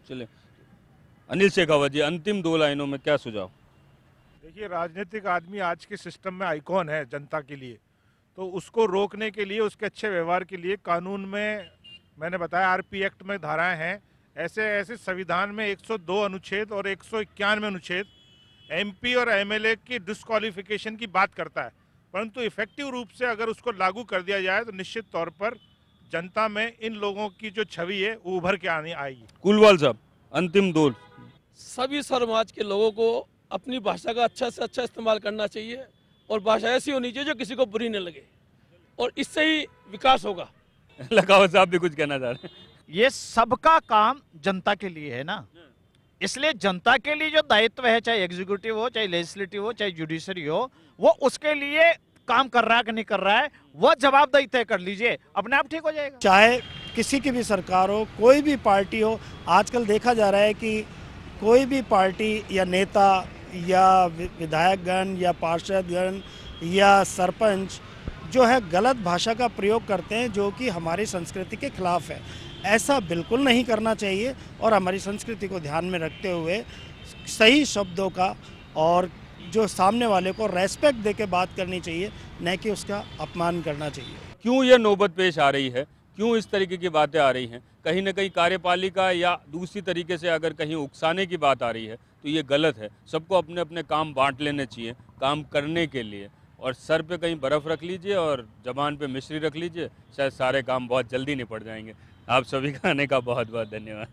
चलिए, अनिल शेखावत जी, अंतिम 2 लाइनों में क्या सुझाव?
देखिए, राजनीतिक आदमी आज के सिस्टम में आइकॉन है जनता के लिए, तो उसको रोकने के लिए, उसके अच्छे व्यवहार के लिए कानून में, मैंने बताया आरपी एक्ट में धाराएं हैं, ऐसे संविधान में 102 अनुच्छेद और 191 अनुच्छेद एमपी और एमएलए की डिस्क्वालिफिकेशन की बात करता है, परंतु इफेक्टिव रूप से अगर उसको लागू कर दिया जाए तो निश्चित तौर पर जनता में इन लोगों की जो छवि है वो उभर के आने आएगी।
कुलवाल साहब, अंतिम 2।
सभी समाज के लोगों को अपनी भाषा का अच्छा से अच्छा इस्तेमाल करना चाहिए, और भाषा ऐसी होनी चाहिए जो किसी को बुरी न लगे, और इससे ही विकास होगा।
लखावत साहब भी कुछ कहना चाह रहे हैं?
ये सबका काम जनता के लिए है ना, इसलिए जनता के लिए जो दायित्व है, चाहे एग्जीक्यूटिव हो, चाहे लेजिस्लेटिव हो, चाहे जुडिशरी हो, वो उसके लिए काम कर रहा है कि नहीं कर रहा है, वह जवाबदेही तय कर लीजिए, अपने आप ठीक हो जाएगा।
चाहे किसी की भी सरकार हो, कोई भी पार्टी हो, आजकल देखा जा रहा है कि कोई भी पार्टी या नेता या विधायकगण या पार्षदगण या सरपंच जो है गलत भाषा का प्रयोग करते हैं, जो कि हमारी संस्कृति के खिलाफ है। ऐसा बिल्कुल नहीं करना चाहिए, और हमारी संस्कृति को ध्यान में रखते हुए सही शब्दों का और जो सामने वाले को रेस्पेक्ट देके बात करनी चाहिए, न कि उसका अपमान करना चाहिए।
क्यों ये नौबत पेश आ रही है, क्यों इस तरीके की बातें आ रही हैं? कहीं ना कहीं कार्यपालिका या दूसरी तरीके से अगर कहीं उकसाने की बात आ रही है तो ये गलत है। सबको अपने अपने काम बांट लेने चाहिए काम करने के लिए, और सर पे कहीं बर्फ़ रख लीजिए और ज़बान पे मिश्री रख लीजिए, शायद सारे काम बहुत जल्दी निपट जाएंगे। आप सभी का आने का बहुत बहुत धन्यवाद।